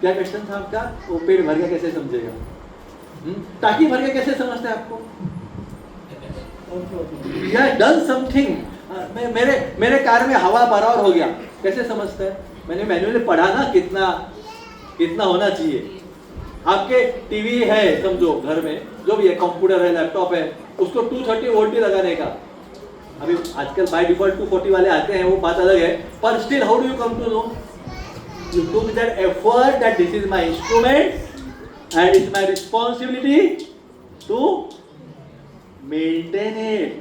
क्या क्वेश्चन था आपका, वो पेट भर के कैसे समझेगा, ताकि भर के कैसे समझते हैं आपको. या डन समथिंग, मेरे कार में हवा बराबर हो गया, कैसे समझता है, मैंने मैनुअली पढ़ा ना कितना होना चाहिए. आपके टीवी है समझो घर में, जो भी है, कंप्यूटर है, लैपटॉप है, उसको 230 वोल्ट लगाने का. अभी आजकल बाय डिफॉल्ट 240 वाले आते हैं, वो बात अलग है, पर still how do you come to know, you took that effort that this is my instrument and it's my responsibility to maintain it.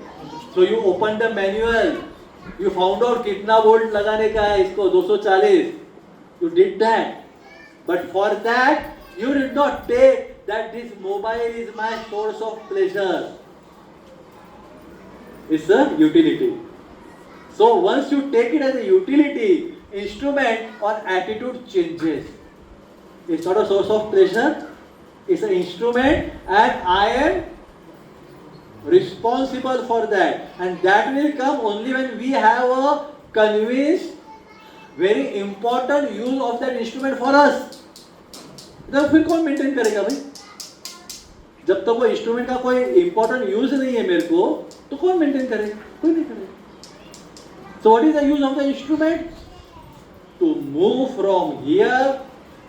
So you open the manual, you found out कितना volt लगाने का है इसको, 240, you did that, but for that you did not take that this mobile is my source of pleasure. It's a utility. So once you take it as a utility, instrument or attitude changes. It's not a source of pleasure, it's an instrument and I am responsible for that, and that will come only when we have a convinced very important use of that instrument for us. तो फिर कौन maintain करेगा भाई, जब तक वो instrument का कोई इंपॉर्टेंट यूज नहीं है मेरे को, तो कौन मेंटेन करेगा, कोई नहीं करेगा. So what is the use of the instrument? To move from here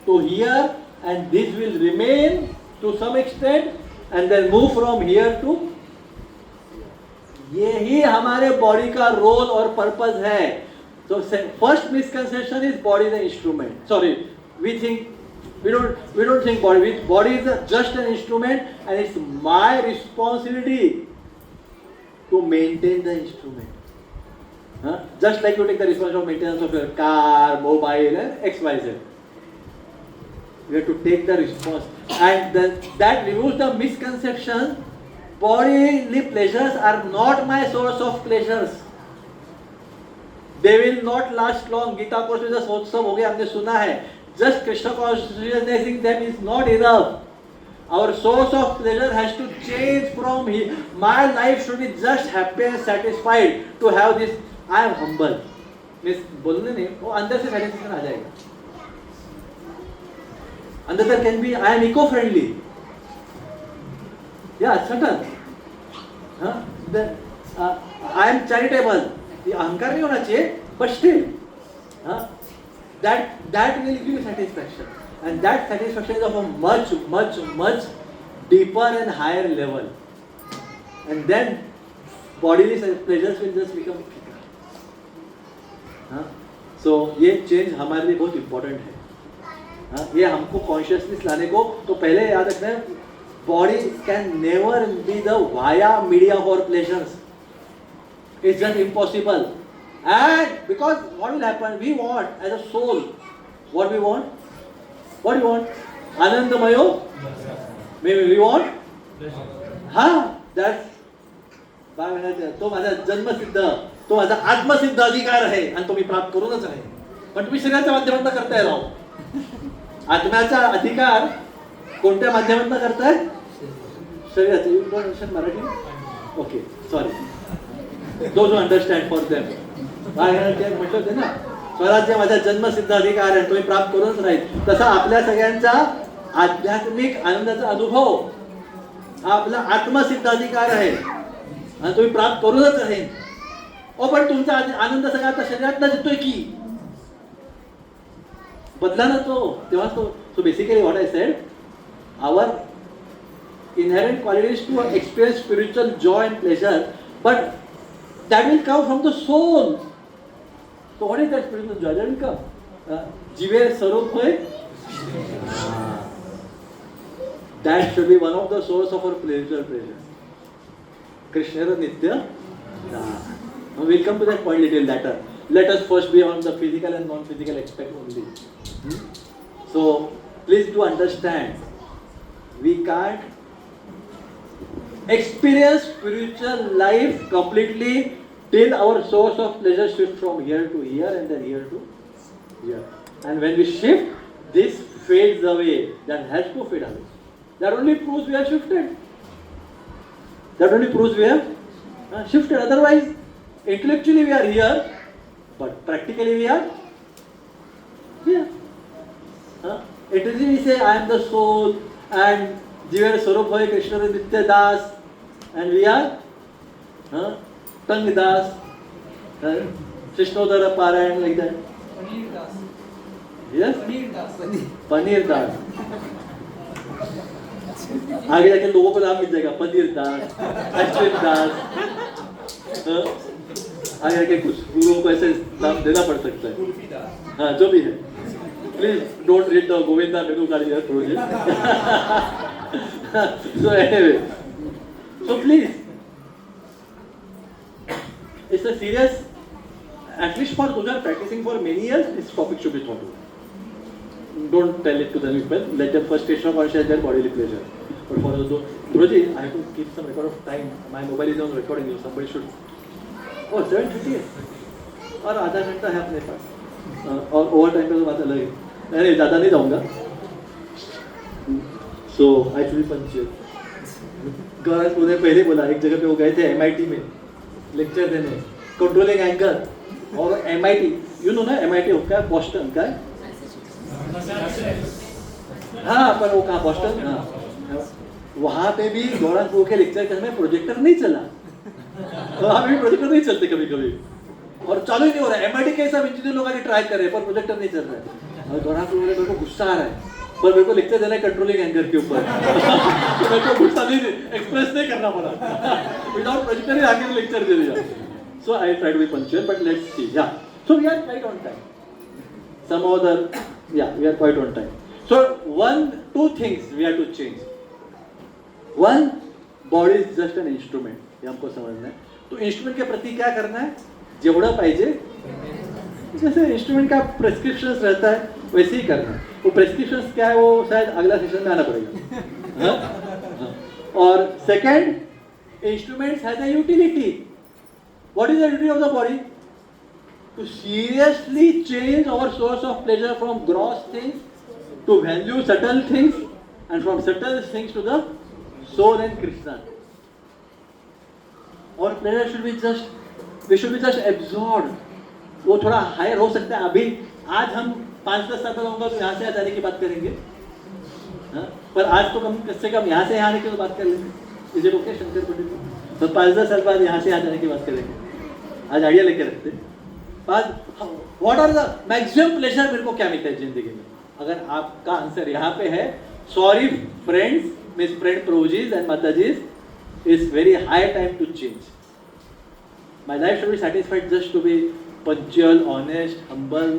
to here, and this will remain to some extent, and then move from here to. यही हमारे बॉडी का रोल और पर्पस है. So first misconception is body is an instrument. Sorry, we think We don't think body. Body is just an instrument, and it's my responsibility to maintain the instrument. Just like you take the responsibility of maintenance of your car, mobile, and XYZ. You have to take the response, and that removes the misconception. Bodily pleasures are not my source of pleasures. They will not last long. Gita course में जब उत्सव हो गया हमने सुना है. Just Krishna consciousnessing them is not enough. Our source of pleasure has to change from here. My life should be just happy and satisfied to have this. I am humble. Means बोलने नहीं, वो अंदर से satisfaction आ जाएगा. अंदर there can be I am eco-friendly. Yeah, certain. Then I am charitable. ये अहंकार नहीं होना चाहिए, but still, that will give you satisfaction, and that satisfaction is of a much deeper and higher level, and then bodily pleasures will just become figure. So ये change हमारे लिए बहुत important है. ये हमको consciousness लाने को तो पहले याद रखना है, body can never be the via media for pleasures. It's just impossible. And because what will happen? We want as a soul, what we want? What do you want? Anandamayo? Maybe we want? That's तो माझा जन्मसिद्ध, तो माझा आत्मसिद्ध अधिकार आहे आणि तो मी प्राप्त करूनच आहे. पण तुम्ही शरीराच्या माध्यमातून करताय राव. आत्म्याचा अधिकार कोणत्या माध्यमातून करताय? शरीराचं. You don't understand Marathi? Okay, sorry. Those who understand for them. म्हटलं होते ना, स्वराज्य माझा जन्मसिद्ध अधिकार आहे, तुम्ही प्राप्त करूनच राहील. तसा आपल्या सगळ्यांचा आध्यात्मिक आनंदाचा अनुभव हा आपला आत्मसिद्ध अधिकार आहे आणि तुम्ही प्राप्त करूनच राहील. पण तुमचा आनंद सगळा आता शरीरातलाच येतोय की बदला ना तो तेव्हा तो. So basically what I said, our inherent qualities to experience spiritual joy and pleasure, but that will come from the soul. So what is that spiritual joy? That will come. Jive Sarup hoy. That should be one of the source of our pleasure. Krishna Nitya. We'll come to that point little later. Let us first be on the physical and non-physical aspect only. So please do understand, we can't experience spiritual life completely till our source of pleasure shifts from here to here and then here to here. And when we shift, this fades away. That has to fade away. That only proves we have shifted. That only proves we have shifted. Otherwise, intellectually we are here, but practically we are here. Intellectually we say, I am the soul, and Jiva Swarup Hoy Krishna Nitya Das, and we are Tang Das, Krishnodara Parayan, like that. Paneer Das. Yes? Paneer Das. Paneer Das. आगे जाके लोगों को नाम मिल जाएगा, पनीर दास, अश्विन दास. आगे जाके कुछ गुरुओं को ऐसे नाम देना पड़ सकता है. हाँ, जो भी है. Please don't read the Govinda Menu Kali project. So anyway, so please, it's a serious, at least for those who are practicing for many years, this topic should be taught to. Don't tell it to the people. Let them first Krishna conscious their bodily pleasure. But for those, Guruji, I have to keep some record of time. My mobile is on recording. You somebody should. Oh, 7:30 है. और आधा घंटा है अपने पास. और over time का तो बात अलग है. नहीं, ज़्यादा नहीं जाऊँगा. So I should be punctual. गौरव उन्हें पहले बोला, एक जगह पे वो गए थे MIT में लेक्चर देने, कंट्रोलिंग एंगर. और MIT, यू नो ना MIT होता है बॉस्टन का है. हाँ, पर वो कहाँ बॉस्टन. हाँ, वहाँ पे भी गौरव के लेक्चर करने में प्रोजेक्टर नहीं चला. वहाँ भी प्रोजेक्टर नहीं चलते कभी कभी, और चालू ही नहीं हो रहा है. MIT के सब इंजीनियर लोग आगे ट्राई कर रहे हैं, पर प्रोजेक्टर नहीं चल रहा है. और गौरव मेरे को गुस्सा आ रहा है, पर मेरे को लेक्चर देना है कंट्रोलिंग एंगर के ऊपर. तो मेरे को गुस्सा नहीं एक्सप्रेस नहीं करना पड़ा. विदाउट प्रोजेक्टर ही आगे लेक्चर दे दिया. So I try to be punctual, but let's see. Yeah. So we are quite on time. Some other, yeah, we are quite on time. So two things we have to change. One, body is just an instrument. ये हमको समझना है. तो instrument के प्रति क्या करना है? जेवढं पाहिजे, जैसे इंस्ट्रूमेंट का प्रेस्क्रिप्शन रहता है वैसे ही करना है. वो प्रेस्क्रिप्शन क्या है वो शायद अगला सेशन में आना पड़ेगा. हाँ? और second, instruments has a utility. What is the utility of the body? To seriously change our source of pleasure from gross things to value subtle things, and from subtle things to the soul and Krishna. Our pleasure should be just absorbed. वो थोड़ा higher हो सकता है. अभी आज हम 5-10 साल होगा तो यहाँ से जाने की बात करेंगे. हाँ? पर आज तो कम से कम यहाँ से यहाँ आने की बात कर लेंगे. Is it okay Shankar Patel? तो 5-10 साल बाद यहाँ से यहाँ जाने की बात करेंगे. आज आइडिया लेके रखते. What are the maximum pleasure, मेरे को क्या मिलता है जिंदगी में? अगर आपका आंसर यहाँ पे है, सॉरी फ्रेंड्स, मिस फ्रेंड प्रोजीज एंड माताजीज, is very high time to change. My life should be satisfied just to be punctual, honest, humble.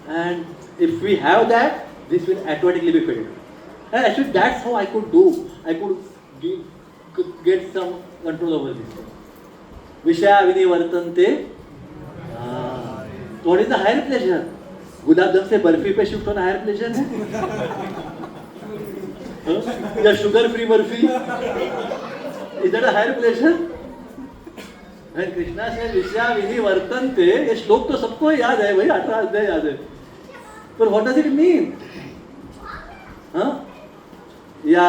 And if we have that, this will automatically be filled. And actually that's how I could get some control over this. Vishaya vinivartante. What is the higher pleasure? Gulab jamun से बर्फी पे shift होना higher pleasure है? या sugar free barfi? Is that a higher pleasure? And Krishna से विषया विनिवर्तन्ते, ये श्लोक तो सबको याद है भाई, 18 अध्याय याद है. पर what does it mean? हाँ? या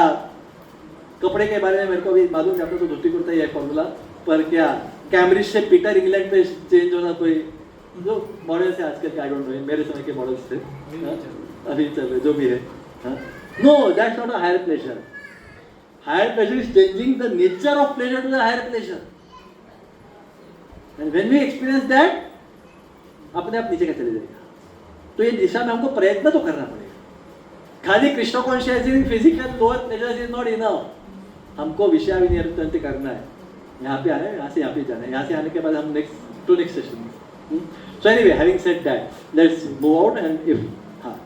कपड़े के बारे में मेरे को भी मालूम है, आपको तो धोती कुर्ता ही है फॉर्मूला, पर क्या कैम्ब्रिज से पीटर इंग्लैंड पे चेंज होना कोई जो मॉडल्स है आजकल के, आई डोंट नो, मेरे समय के मॉडल्स थे. अभी चल रहे जो भी है. No, that's not a higher pleasure. Higher pleasure is changing the nature of pleasure to the higher pleasure. And when we experience that, अपने आप नीचे का चले जाएगा. तो ये दिशा में हमको प्रयत्न तो करना पड़ेगा. खाली Krishna conscious physical lower pleasure is not enough. हमको विषय विनिवर्तन करना है. यहाँ पे आ रहे हैं, यहाँ से यहाँ पे जाना है. यहाँ से आने के बाद हम next session. So anyway, having said that, let's move out. And if हाँ,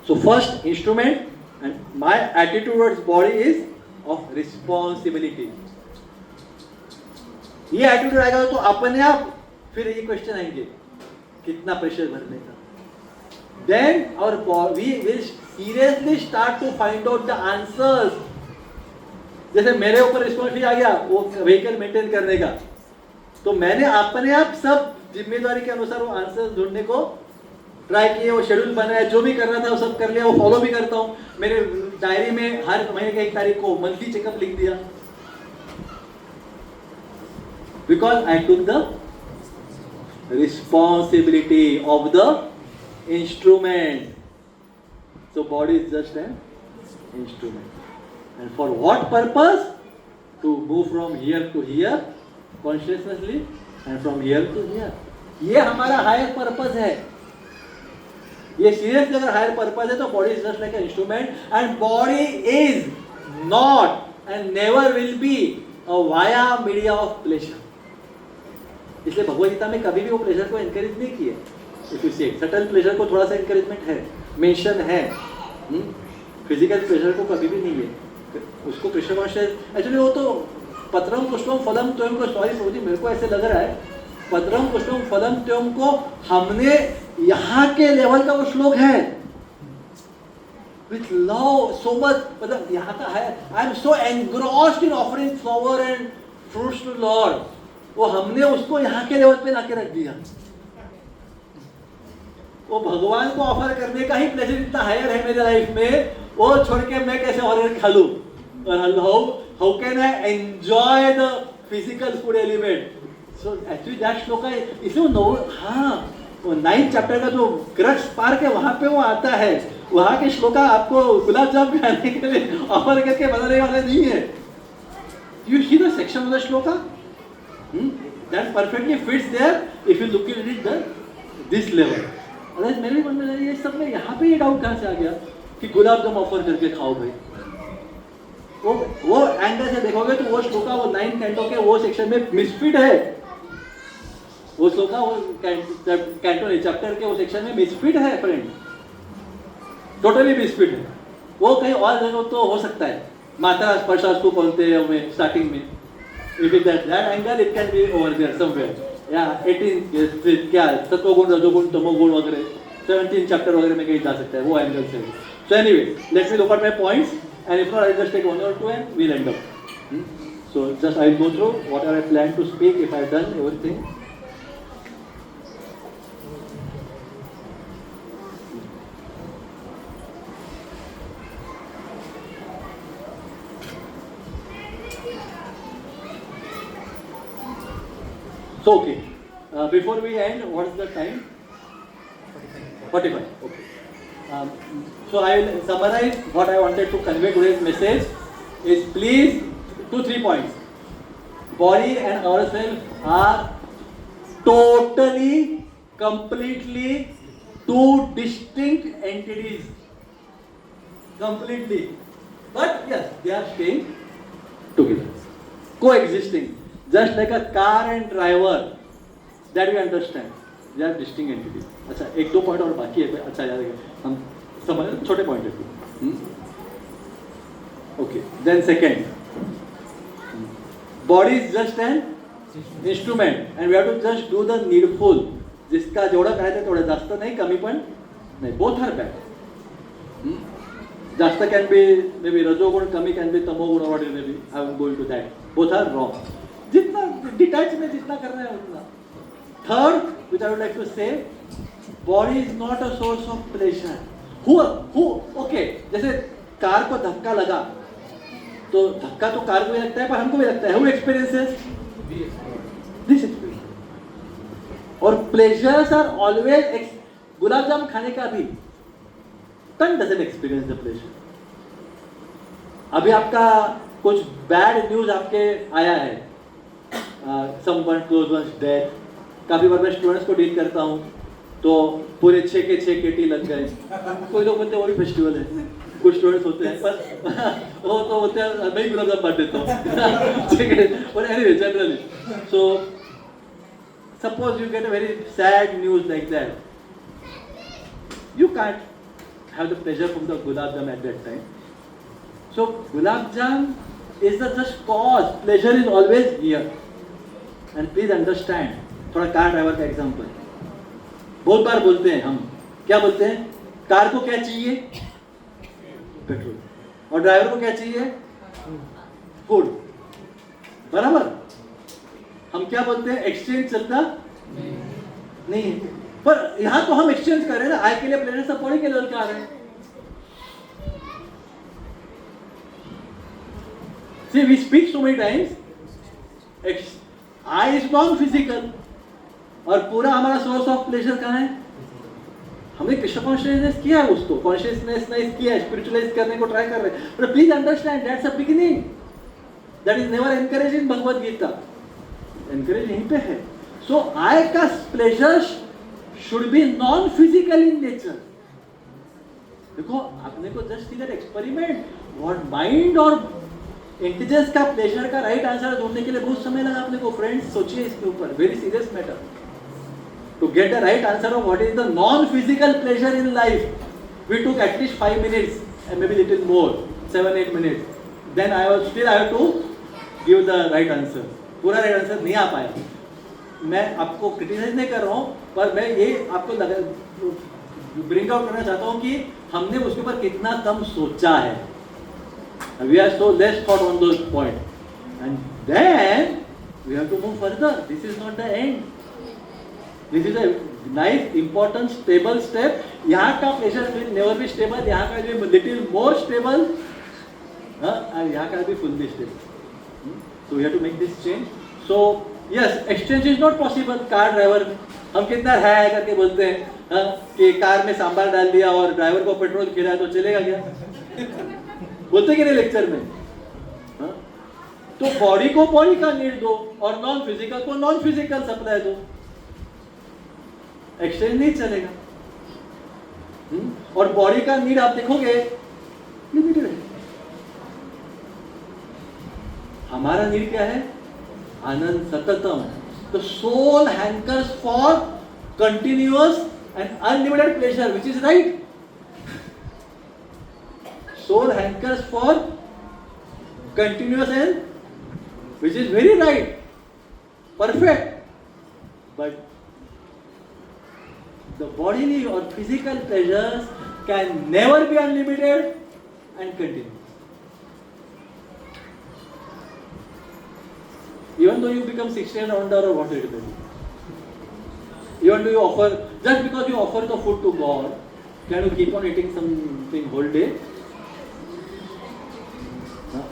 so first instrument and my attitude towards body is of responsibility. ये एटीट्यूड आएगा तो अपने आप फिर ये क्वेश्चन आएंगे, कितना प्रेशर भरने का. Then we will seriously start to find out the answers. जैसे मेरे ऊपर रिस्पॉन्सिबिलिटी आ गया वो व्हीकल मेंटेन करने का, तो मैंने अपने आप सब जिम्मेदारी के अनुसार वो आंसर्स ढूंढने को ट्राई किए. वो शेड्यूल बनाया, जो भी करना था वो सब कर लिया. वो फॉलो भी करता हूँ. मेरे डायरी में हर महीने की 1 तारीख को मंथली चेकअप लिख दिया, because I took the responsibility of the instrument. So body is just an instrument. And for what purpose? To move from here to here consciously and from here to here. ये हमारा higher purpose है. ये seriously अगर higher purpose है तो body is just like an instrument, and body is not and never will be a via media of pleasure. इसलिए भगवद गीता में कभी भी वो प्लेजर को एनकरेज नहीं किया. If you see subtle pleasure को थोड़ा सा एनकरेजमेंट है, मेंशन है. फिजिकल प्लेजर को कभी भी नहीं है. उसको कृष्ण कॉन्शियस एक्चुअली वो तो पत्रम पुष्पम फलम त्वम को, सॉरी प्रभु जी मेरे को ऐसे लग रहा है, पत्रम पुष्पम फलम त्वम को हमने यहाँ के लेवल का वो श्लोक है. विथ लव सो मच, मतलब यहाँ का है, I am so engrossed in offering flower and fruits to lord. वो हमने उसको यहाँ के लेवल पे लाके रख दिया. वो भगवान को ऑफर करने का ही प्लेजर इतना हायर है मेरे लाइफ में, वो छोड़ के मैं कैसे ऑर्डर खा लूं. और how can I enjoy the physical food element. So actually that श्लोक है. इसलिए वो 9th चैप्टर का जो क्रक्स पार्क है वहां पे वो आता है. वहां के श्लोका आपको गुलाब जामुन खाने के लिए ऑफर करके बनाने वाले नहीं है. You see the section of the shloka. That perfectly fits there if you look at it this level. अरे मेरे मन में ये सब में यहाँ पे ये डाउट कहाँ से आ गया कि गुलाब जामुन ऑफर करके खाओ भाई. वो एंगल से देखोगे तो वो श्लोका वो 9 कैंटो के वो सेक्शन में मिसफिट है. वो श्लोका वो कैंटो चैप्टर के वो सेक्शन में मिसफिट है फ्रेंड. टोटली बिस्किट है, वो कहीं और जगह तो हो सकता है, मात्रा स्पर्शास्तु बोलते हैं हमें स्टार्टिंग में, if it that angle it can be over there somewhere, या 18 क्या सत्वगुण रजोगुण तमोगुण वगैरह 17 चैप्टर वगैरह में कहीं जा सकता है वो एंगल से. So anyway let me look at my points and if not I just take 1 or 2 and we'll end up. So just I'll go through whatever I plan to speak if I've done everything. So okay, before we end, what is the time? 45. Okay. So I will summarize what I wanted to convey today's message is please 2-3 points. Body and ourselves are totally, completely two distinct entities. Completely. But yes, they are staying together, coexisting. Just like a car and driver, that we understand. They are distinct entities. अच्छा एक दो point और बाकी है. अच्छा याद है हम समझ छोटे पॉइंट है. Okay. Then second, body is just an instrument and we have to just do the needful. जिसका जेवढं करायचं आहे तेवढं, जास्त नाही कमी पण नाही. Both are bad. जास्त can be maybe रजोगुण, कमी can be तमोगुण, or maybe I am going to that. Both are wrong. जितना डिटैच में जितना करना है उतना. Third, which I would like to say, body is not a source of pleasure. Who okay, जैसे कार को धक्का लगा तो धक्का तो कार को भी लगता है पर हमको भी लगता है. Who experiences this experience? और pleasures are always gulab jamun खाने का भी tongue doesn't experience the pleasure. अभी आपका कुछ बैड न्यूज आपके आया है, someone close one's death. काफी बार मैं स्टूडेंट्स को डील करता हूँ तो पूरे 6 के 6 केटी लग गए. कोई लोग बोलते हैं वो भी फेस्टिवल है, कुछ स्टूडेंट्स होते हैं पर वो तो बोलते हैं मैं ही गुलाब जामुन बांट देता हूँ. ठीक है. और anyway generally so suppose you get a very sad news like that, you can't have the pleasure from the gulab jam at that time. So gulab jam is the just cause. Pleasure is always here. And please understand. थोड़ा car driver का example बहुत बार बोलते हैं हम, क्या बोलते हैं, car को क्या चाहिए, पेट्रोल, और ड्राइवर को क्या चाहिए, फूड. बराबर. हम क्या बोलते हैं, एक्सचेंज चलता नहीं है. पर यहां तो हम एक्सचेंज कर रहे हैं ना, आय के लिए प्लेजर, सब बॉडी के लेवल के आ रहे हैं. See, we speak so many times, I is non-physical, और पूरा हमारा सोर्स ऑफ प्लेजर कहाँ है. हमने कृष्ण कॉन्शियसनेस किया है, उसको कॉन्शियसनेस किया है, स्पिरिचुअलाइज करने को ट्राई कर रहे हैं. But please understand that's a beginning, that is never encourage in Bhagavad Gita. Encourage यहीं पे है. सो आई का pleasure should be non physical in nature. देखो आपने को just see that experiment, what mind और इंटेलिजेंस का प्लेजर का राइट आंसर ढूंढने के लिए बहुत समय लगा अपने को. फ्रेंड्स सोचिए इसके ऊपर, very serious matter. To get the right answer of what is the non physical pleasure in life, we took at least 5 minutes and maybe little more, 7-8 minutes. Then I have to give the right answer. पूरा right answer नहीं आ पाया. मैं आपको criticise नहीं कर रहा हूँ, पर मैं ये आपको ब्रिंग आउट करना चाहता हूँ कि हमने उसके ऊपर कितना कम सोचा है. We are so less thought on those points, and then we have to move further. This is not the end. This is a nice, important, stable step. यहाँ का pleasure will never be stable. यहाँ का will be little more stable. and यहाँ का will be fully stable. So we have to make this change. So yes, exchange is not possible. Car driver हम कितना है करके बोलते हैं कि कार में सांभर डाल दिया और ड्राइवर को पेट्रोल खिलाया तो चलेगा क्या? बोलते कि नहीं लेक्चर में. तो बॉडी को बॉडी का नीड दो और नॉन फिजिकल को नॉन फिजिकल सप्लाई दो. एक्सचेंज नहीं चलेगा. और बॉडी का नीड आप देखोगे लिमिटेड है. हमारा नीड क्या है, आनंद सततम. The soul hankers for continuous and unlimited pleasure, which is right. soul hankers for continuous and which is very right, perfect, but the bodily or physical pleasures can never be unlimited and continue. Even though you become 60 and under or what it may be. Even though you offer, just because you offer the food to God, can you keep on eating something whole day?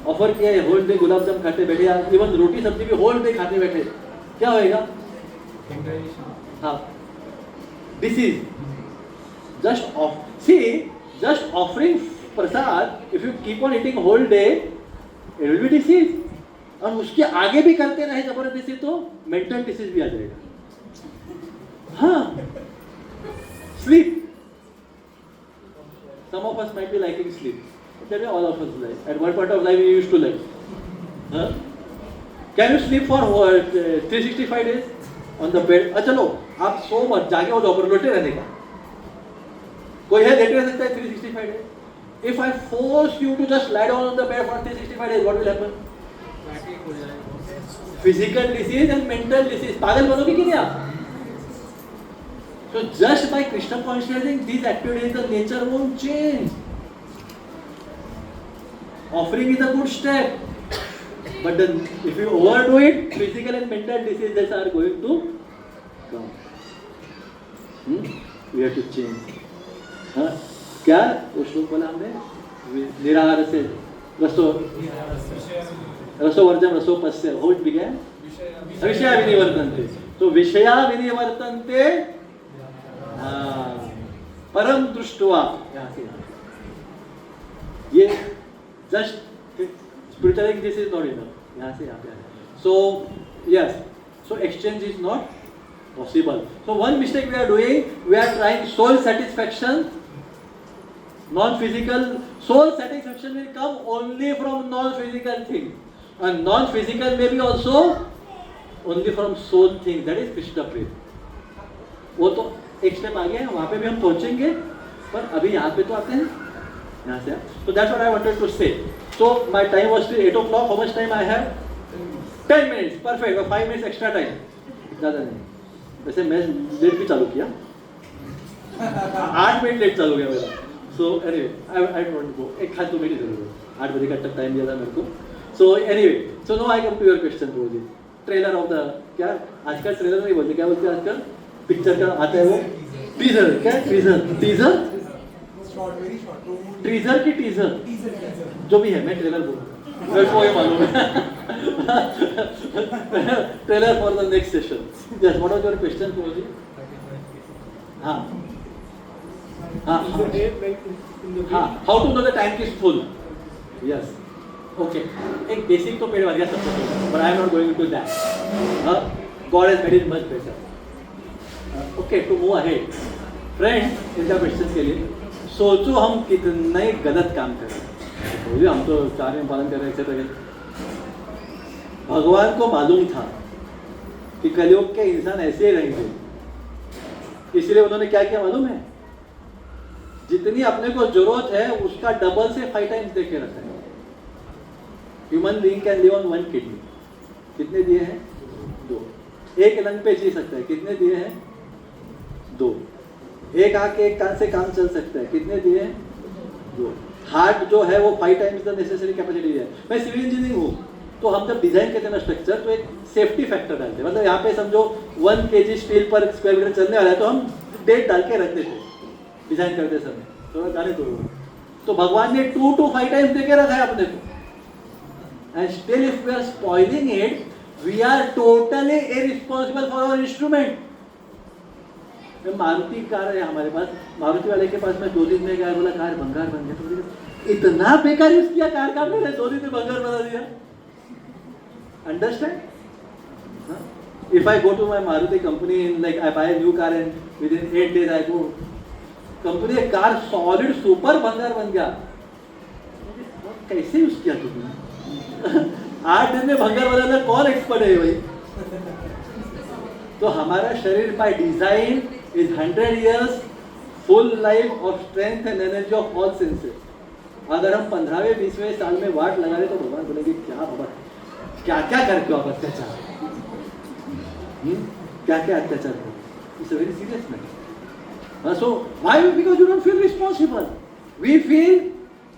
Offer किया है whole day गुलाब जाम खाते बैठे या even रोटी सब्जी भी whole day खाते बैठे, क्या होएगा? हाँ, disease. Just offering Prasad, if you keep on eating whole day, it will be disease. और उसके आगे भी करते रहे जबरदस्ती तो मेंटल डिसीज भी आ जाएगा. हाँ, sleep. Some of us might be liking sleep. That all of us like. At one point of life, we used to like. Huh? Can you sleep for 365 days on the bed? चलो, आप सो मत, जागे हो जाओ पर लेटे रहने का. कोई है लेटे रह सकता है 365 days? If I force you to just lie down on the bed for 365 days, what will happen? Physical disease and mental disease. पागल बनोगे कि नहीं आप? So just by Krishna consciousness, these activities, the nature won't change. Offering is a good step, but then if you overdo it, physical and mental diseases are going to come. We have to change. हाँ, क्या वो श्लोक बोला हमने? निराहार से रसो वर्जम रसो पश्य. How it began? विषया विनिवर्तन्ते. So विषया विनिवर्तन्ते. परम दृष्टवा. ये just spiritually this is not enough. यहाँ से यहाँ पे. So yes, so exchange is not possible. So one mistake we are doing, we are trying soul satisfaction, non-physical. Soul satisfaction will come only from non-physical thing, and non-physical may be also only from soul thing. That is Krishna प्रेम. वो तो एक step आगे है, वहाँ पे भी हम पहुँचेंगे, पर अभी यहाँ पे तो आते हैं यहाँ से. So that's what I wanted to say. So my time was till 8 o'clock. How much time I have? 10 minutes. Perfect. 5 minutes extra time. ज़्यादा नहीं. वैसे मैं लेट भी चालू किया. 8 मिनट लेट चालू गया मेरा. So anyway, I don't want to go. एक खास 2 मिनट जरूर. 8 बजे का तक टाइम दिया था मेरे को. So anyway, so now I come to your question, Roji. Trailer of the क्या? आजकल ट्रेलर नहीं बोलते, क्या बोलते हैं आजकल? पिक्चर का आता है वो टीजर. क्या टीजर? टीजर की टीजर जो भी है, मैं ट्रेलर बोल रहा हूँ, मेरे को ये मालूम है. Trailer for the next session. Yes, what was your question प्रोजी? हाँ हाँ हाँ, how to know the tank is full. Yes, okay. एक बेसिक तो पेड़ गया सबसे, but I am not going to that. God has made it much better. Okay, to move ahead. Friend, इनका क्वेश्चन के लिए सोचो हम कितने गलत काम कर रहे हैं. हम तो कार्य पालन कर रहे हैं. भगवान को मालूम था कि कलयुग के इंसान ऐसे ही रहेंगे, इसलिए उन्होंने क्या किया मालूम है? जितनी अपने को जरूरत है उसका डबल से 5 टाइम्स देके रखा है. Human being can live on 1 kidney. कितने दिए हैं? 2. एक लंग पे जी सकता है. कितने दिए हैं? 2. एक आंख के एक कान से काम चल सकता है. कितने दिए हैं? 2. हार्ट जो है वो 5 टाइम्स द नेसेसरी कैपेसिटी है. मैं सिविल इंजीनियर हूँ, तो हम जब डिजाइन करते हैं ना स्ट्रक्चर, तो एक सेफ्टी फैक्टर डालते हैं. मतलब यहाँ पे समझो 1 kg स्टील पर स्क्वायर मीटर चलने वाला है, तो हम डेट डाल के रखते थे डिजाइन करते समय. तो जाने तो भगवान ने 2 to 5 टाइम्स देके रखा है अपने को. And still if we are spoiling it, we are totally irresponsible for our instrument. Maruti car है हमारे पास, मारुति वाले के पास मैं 2 दिन में गया, बोला कार भंगार बन गया. तो इतना बेकार यूज किया कार का, मैंने 2 दिन में भंगार बना दिया. Understand? If I go to my Maruti company, like I buy new car and within 8 days I go, company car solid super भंगार बन गया. कैसे यूज किया तुमने? 8 दिन में भंगार बनाना कौन एक्सपर्ट है भाई? तो हमारा शरीर by design is 100 years full life of strength and energy of all senses. अगर हम 15वें 20वें साल में वाट लगा रहे तो भगवान बोलेंगे क्या बाबा क्या क्या करते हो आप अत्याचार, क्या क्या अत्याचार हो, it's a very serious matter. So why? Because you don't feel responsible. We feel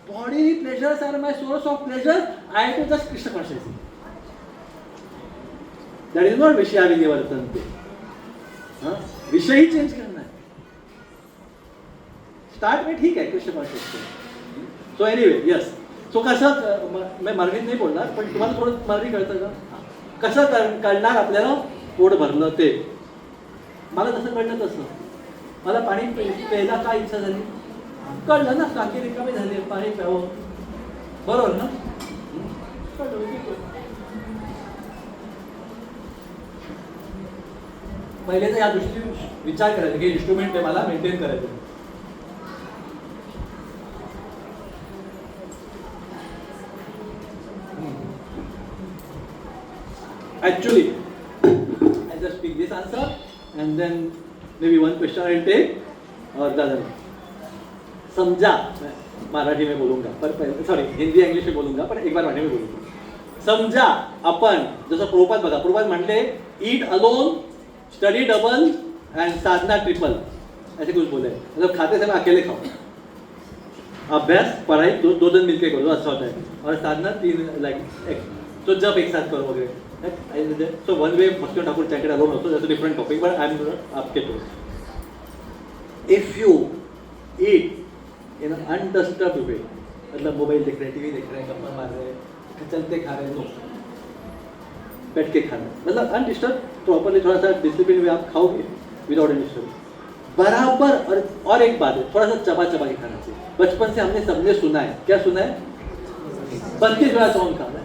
body pleasures are my source of pleasure, I have to just Krishna consciousness. That is not विषयाविनी वर्तनते. विषय ही चेंज करना है. स्टार्ट में ठीक है Krishna consciousness. So anyway yes. So कसं मी मराठीत नाही बोलणार पण तुम्हाला थोडं मराठी कळतं का? कसं कळणार आपल्याला पोट भरलं ते? मला जसं कळलं तसं. मला पाणी प्यायला काय इच्छा झाली कळलं ना, टाकी रिकामी झाली, पाणी प्यावं, बरोबर ना? पहिले तर या दृष्टीने विचार करायचा की इन्स्ट्रुमेंट आहे मला मेंटेन करायचं. Actually, I just pick this answer and then maybe one question I'll take or ज़्यादा नहीं. समझा, मराठी में बोलूँगा पर सॉरी हिंदी इंग्लिश में बोलूँगा पर एक बार मराठी में बोलूँगा. समझा आपण जसं प्रभुपाद बघा, प्रभुपाद म्हटले eat alone, study double and sadhana triple, ऐसे कुछ बोले. मतलब खाते समय अकेले खाओ, अभ्यास पढ़ाई दो दिन मिलके करो, अच्छा होता है, और साधना 3 लाइक तो जब एक साथ करो वगैरह. So one way Bhaktivinoda Thakur chanted alone also, that's a different topic, but I'm आपके तो. If you eat in an undisturbed way, मतलब मोबाइल देख रहे हैं, टीवी देख रहे हैं, गप्पा मार रहे हैं, चलते खा रहे हैं, नो, बैठ के खाना, मतलब अनडिस्टर्ब, प्रॉपरली थोड़ा सा डिसिप्लिन में आप खाओगे विदाउट एनी डिस्टर्ब बराबर. और एक बात है, थोड़ा सा चबा चबा के खाना चाहिए. बचपन से हमने सबने सुना है, क्या सुना है? 32 वेळा चावून खाना.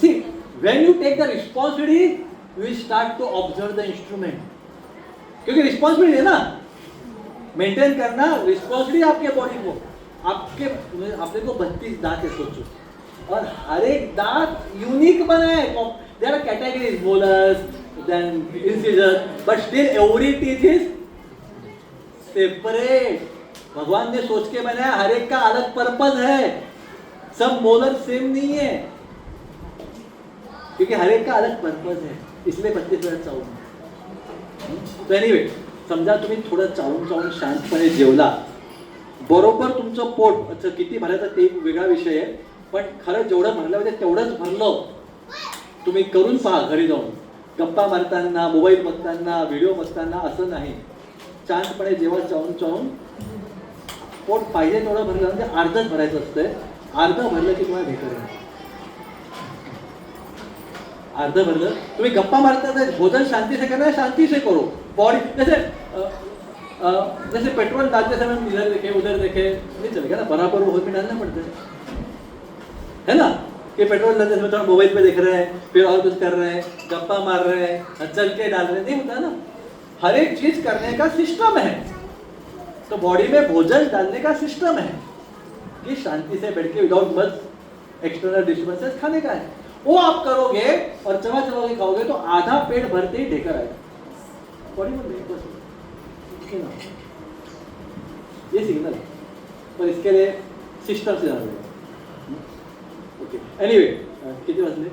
See, when you take the responsibility, you will start to observe the instrument. क्योंकि रिस्पॉन्सिबिलिटी है ना, मेंटेन करना रिस्पॉन्सिबिलिटी आपके बॉडी को. आपके को 32 दांत है सोचो, और हर एक दांत यूनिक बना है. There are categories, molars, then incisor, but still every teeth is separate. भगवान ने सोच के बनाया, हर एक का अलग पर्पज है. सब मोलर सेम नहीं है, क्योंकि हर एक का अलग पर्पज है, इसलिए 32 वेळा चावून. तो एनिवे, समजा तुम्ही थोडं चावून शांतपणे जेवला, बरोबर तुमचं पोट, अच्छा किती भरायचं ते वेगळा विषय आहे, पण खरं जेवढं भरलं पाहिजे तेवढंच भरलं. तुम्ही करून पहा घरी जाऊन, गप्पा मारताना, मोबाईल बघताना, व्हिडिओ बघताना, असं नाही. शांतपणे जेव्हा चावून पोट पाहिजे तेवढं भरलं, म्हणजे अर्धच भरायचं असतंय. अर्ध भरलं की तुम्हाला भेटत नाही. अर्ध भरलं, तुम्ही गप्पा मारता, भोजन शांति से करना है, शांति से करो. बॉडी जैसे पेट्रोल डालते समय हम इधर देखे उधर देखे नहीं चलेगा ना, बराबर वो में डालना पड़ता है ना. कि पेट्रोल डालते समय थोड़ा मोबाइल पे देख रहे हैं, फिर और कुछ कर रहे हैं, गप्पा मार रहे हैं, चल के डाल रहे हैं, नहीं होता ना. हर एक चीज करने का सिस्टम है. तो बॉडी में भोजन डालने का सिस्टम है कि शांति से बैठ के विदाउट मच एक्सटर्नल डिस्टर्बेंसेस खाने का है. वो आप करोगे और चबा के खाओगे तो आधा पेट भरते ही ढेकर आएगा बॉडी में. ये सिग्नल है, पर इसके लिए सिस्टम से जाना पड़ेगा. ओके, एनीवे किती वाजले?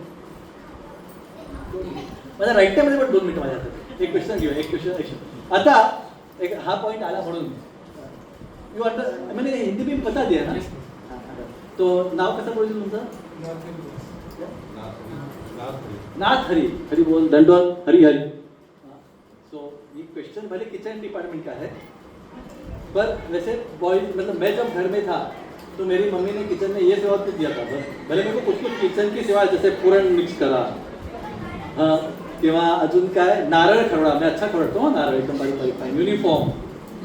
माझ्या राईट टाइम मध्ये पण 2 मिनिटं माझ्या हातात. एक क्वेश्चन घेऊया, एक क्वेश्चन. आता एक हा पॉइंट आला म्हणून यू अंडर, मैंने हिंदी में बता दिया ना. तो नाव कसं बोलतो तुमचं? नाथ हरी. हरी बोल, दंडोत, हरी हरी. सो ये क्वेश्चन भले किचन डिपार्टमेंट का है, पर वैसे बॉयज, मतलब मैं जब घर में था तो मेरी मम्मी ने किचन में ये सेवा तो दिया था. भले मेरे को कुछ किचन की सेवा, जैसे पुरण मिक्स करा, हाँ, किंवा अजून काय नारळ खरडा. मैं अच्छा खरडतो हूँ नारळ, एकदम बारीक फाइन यूनिफॉर्म.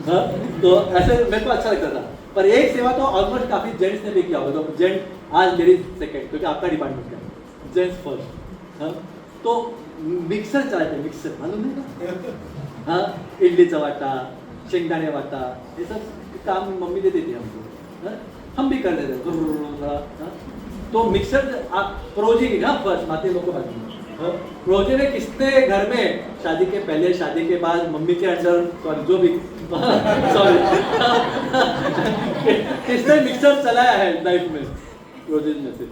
हाँ, तो ऐसे मेरे को अच्छा लगता था. पर एक सेवा तो ऑलमोस्ट काफी जेंट्स ने भी किया होगा. तो जेंट आज लेडीज सेकेंड, क्योंकि आपका डिपार्टमेंट का है, जेंट्स फर्स्ट. हाँ, तो मिक्सर चलाते, मिक्सर मालूम है ना. हाँ, इडलीचा वाटा, शेंगदाणे वाटा, ये सब काम मम्मी देती थी हमको. हाँ, हम भी कर देते. तो मिक्सर आप प्रोजी की ना फर्स्ट माते लोग बाजू प्रोजे ने किसने घर में शादी के पहले शादी के बाद मम्मी के अंडर सॉरी जो भी सॉरी किसने मिक्सर चलाया है लाइफ में? प्रोजे में से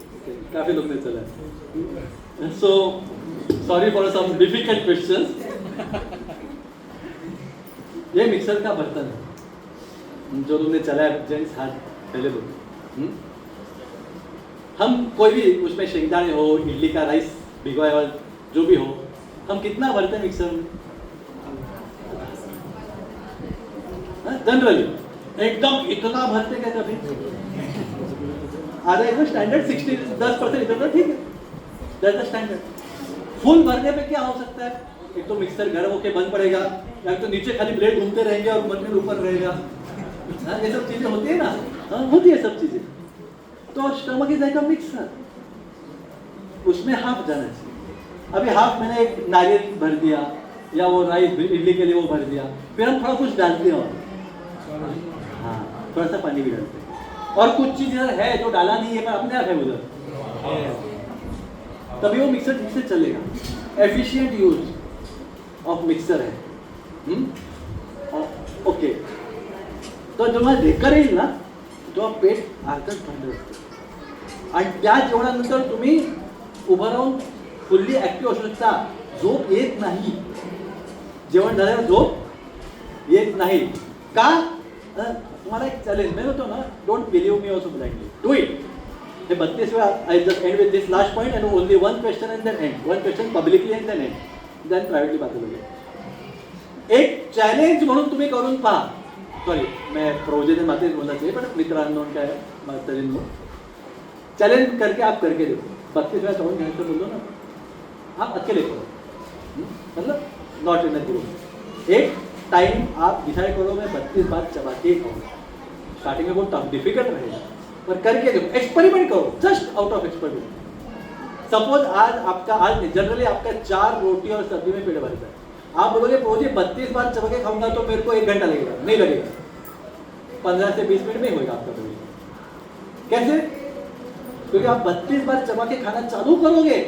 काफी लोग ने चलाया। So sorry for some difficult questions. ये मिक्सर का बर्तन है जो लोग ने चलाया, जेंट्स हाथ पहले लोग। हम कोई भी उसमें शेंगदाने हो, इडली का राइस भिगोया हुआ जो भी हो, हम कितना भरते हैं मिक्सर में? जनरली एकदम इतना भरते क्या कभी? आधा एकदम स्टैंडर्ड 10% इतना ठीक है, दैट्स द स्टैंडर्ड। फुल भरने पे क्या हो सकता है? एक तो मिक्सर गर्म होके बंद पड़ेगा, या तो नीचे खाली ब्लेड घूमते रहेंगे और बर्तन ऊपर रहेगा। ये सब चीजें होती है ना, होती है सब चीजें। तो stomach is like a mixer, उसमें हाफ जाना चाहिए। अभी हाफ मैंने एक नारियल भर दिया या वो राइस इडली के लिए वो भर दिया, फिर हम थोड़ा कुछ डालते हैं और हाँ थोड़ा सा पानी भी डालते हैं, और कुछ चीज है जो डाला नहीं है पर अपने आप है उधर, तभी वो मिक्सर ठीक से चलेगा। एफिशिएंट यूज ऑफ मिक्सर है। ओके, तो जेव्हा ढेकर येईल ना तेव्हा पेट अर्धच थंड असतं, आणि त्या जेवणानंतर तुम्ही उभं राहून फुल्ली ऍक्टिव्ह असू शकता। झोप येत नाही, जेवण झाल्यावर झोप येत नाही का? तुम्हाला एक चॅलेंज मी होतो ना, don't believe me also blindly, do it. हे 32 वेळा I just end with this last point and only one question and then end, one question publicly and then end, then privately बात करूंगा। एक चॅलेंज म्हणून तुम्ही करून पहा। सॉरी मैं प्रोजेक्ट बातें बोलना चाहिए पर मित्रांनो क्या है चैलेंज करके आप करके देखो। 32 वेळा चावून घ्यायचं बोलो ना, आप अकेले करो, मतलब नॉट इन अ ग्रुप। एक टाइम आप डिसाइड करो मैं 32 बार चबा के खाऊंगा। स्टार्टिंग में बहुत टफ डिफिकल्ट रहेगा पर करके देखो, एक्सपेरिमेंट करो, just out of experiment. Suppose आज आपका जनरली आपका 4 रोटी और सब्जी में पेट भरता है, आप बोलोगे प्रोजे 32 बार चबा के खाऊंगा तो मेरे को 1 घंटा लगेगा, नहीं लगेगा, 15 से 20 मिनट में होगा आपका प्रोजे। कैसे? क्योंकि आप 32 बार चबा के खाना चालू करोगे।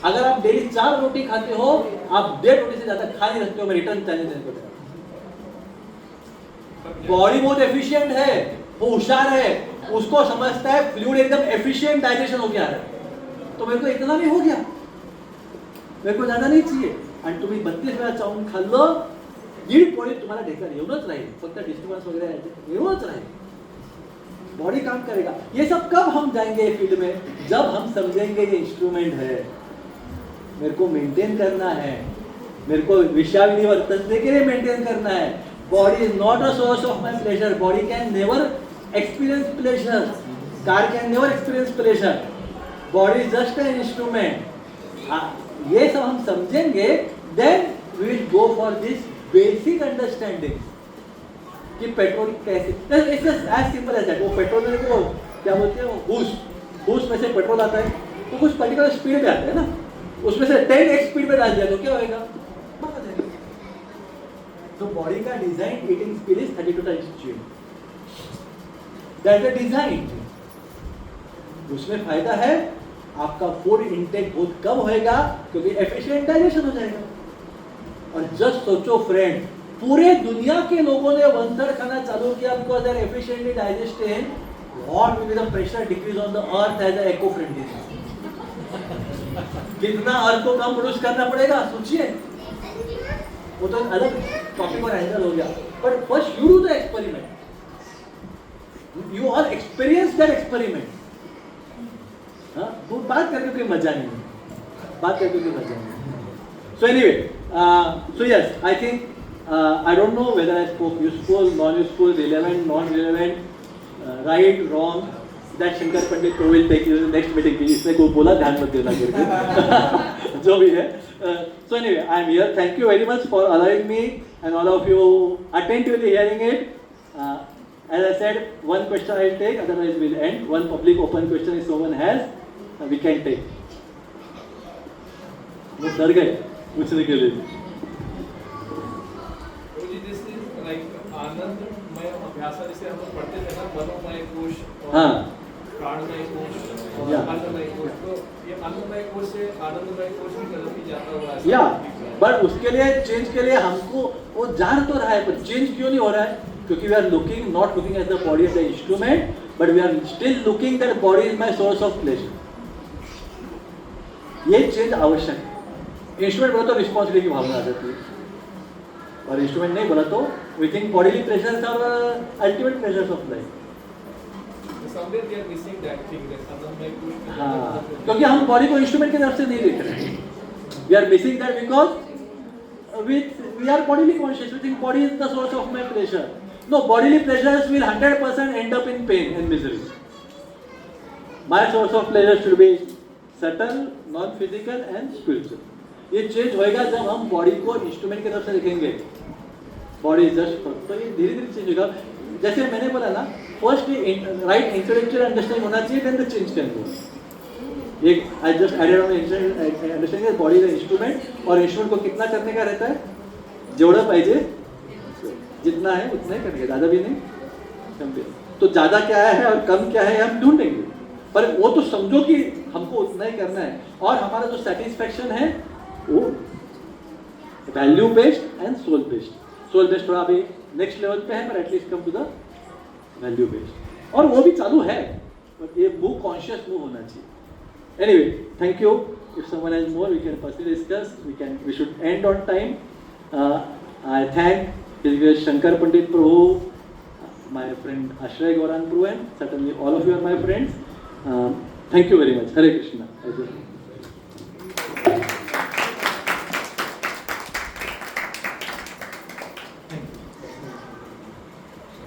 अगर आप डेली 4 रोटी खाते हो, आप 1.5 रोटी से ज्यादा खा नहीं सकते हो, मैं रिटर्न चैलेंज देने को। बॉडी बहुत एफिशिएंट है, वो होशियार है, उसको समझता है फ्लूइड एकदम एफिशिएंट डाइजेशन हो गया है, तो मेरे को इतना भी हो गया, मेरे को ज्यादा नहीं चाहिए। आणि तुम्ही 32 वेळा चावून खाल्लं, 1.5 पोळी तुम्हाला ढेकर येऊनच राहील, फक्त डिस्टर्बन्स वगैरह येऊनच राहील, बॉडी काम करेगा। ये सब कब हम जाएंगे फील्ड में? जब हम समझेंगे ये इंस्ट्रूमेंट है, मेरे को मेंटेन करना है, मेरे को विषाविनिवर्तन के लिए मेंटेन करना है। Body is not a source of my pleasure, body can never experience pleasure, car can never experience pleasure, body is just an instrument. ये सब हम समझेंगे, then we will go for this basic understanding कि petrol कैसे, it's as simple as that. वो petrol में को क्या बोलते हैं, वो बूस्ट में से पेट्रोल आता है तो कुछ पर्टिकुलर स्पीड पे आता है ना, उसमें से 10x स्पीड पे डाल दिया तो क्या होएगा? तो बॉडी का design eating speed is 32 times change, that is design. उसमें फायदा है, आपका फूड इंटेक बहुत कम होएगा क्योंकि एफिशिएंट डाइजेशन हो जाएगा। और जस्ट सोचो फ्रेंड, पूरे दुनिया के लोगों ने 1/3 खाना चालू किया because they are efficiently digesting. What will be the pressure decrease on the earth as a eco friendly? कितना अर्थ को कम प्रोड्यूस करना पड़ेगा सोचिए। वो तो अलग टॉपिक और एंगल हो गया, but first you do the experiment, you all experience that experiment. वो बात करके कोई मजा नहीं है, बात करके कोई मजा नहीं। So anyway, so yes, I think I don't know whether I spoke useful, non-useful, relevant, non-relevant, right, wrong. That Shankar Pandit को will take you next meeting की, इसने को बोला ध्यान मत देना करके जो भी है। So anyway, I am here. Thank you very much for allowing me and all of you attentively hearing it. As I said, one question I will take, otherwise we'll end. One public open question if someone has, we can take. वो डर गए पूछने के लिए। This is like आनंदमय अभ्यास, जैसे हम लोग पढ़ते थे ना, मनोमय कोश, हाँ, प्राणमय कोश और Yeah. आनंदमय कोश, तो ये आनंदमय कोश से आनंदमय कोश की तरफ ही जाता हुआ ऐसा या दिख रहा है। बट उसके लिए चेंज के लिए हमको वो जान तो रहा है, पर चेंज क्यों नहीं हो रहा है? क्योंकि we are looking not looking at the body as the instrument, but we are still looking that body is my source of pleasure. ये चेंज आवश्यक है. इंस्ट्रूमेंट बोला तो रिस्पॉन्सिबिलिटी की भावना आ जाती है, और इंस्ट्रूमेंट नहीं बोला तो we think bodily pressures are ultimate pressures of life. Somewhere we are missing that thing, that आनंदमय कोश की तरफ हाँ, जाता क्योंकि हम बॉडी को इंस्ट्रूमेंट की तरफ से नहीं देख रहे हैं. We are missing that because we are bodily conscious. We think body is the source of my pleasure. No, bodily pleasures will 100% end up in pain and misery. My source of pleasure should be subtle, non physical and spiritual. ये change होएगा जब हम body को instrument की तरफ से देखेंगे. Body is just, तो ये धीरे धीरे चेंज होगा. जैसे मैंने बोला ना, फर्स्ट राइट इंटेलेक्चुअल अंडरस्टैंडिंग होना चाहिए, then the change can go. एक I just added on understanding body is instrument, और इंस्ट्रूमेंट को कितना करने का रहता है? जेवढं पाहिजे, जितना है उतना ही करने का, ज़्यादा भी नहीं कम भी. तो ज़्यादा क्या है और कम क्या है हम ढूंढेंगे, पर वो तो समझो कि हमको उतना ही करना है. और हमारा जो सेटिस्फैक्शन है वो value based and soul based. Soul based थोड़ा अभी नेक्स्ट लेवल पे है, पर at least come to the value based. और वो भी चालू है, पर ये मूव कॉन्शियस मूव होना चाहिए. Anyway, thank you. If someone has more we can personally discuss. We should end on time. I thank His Grace Shankar Pandit Prabhu, my friend Ashray Gauran Prabhu, and certainly all of you are my friends. Thank you very much. Hare Krishna.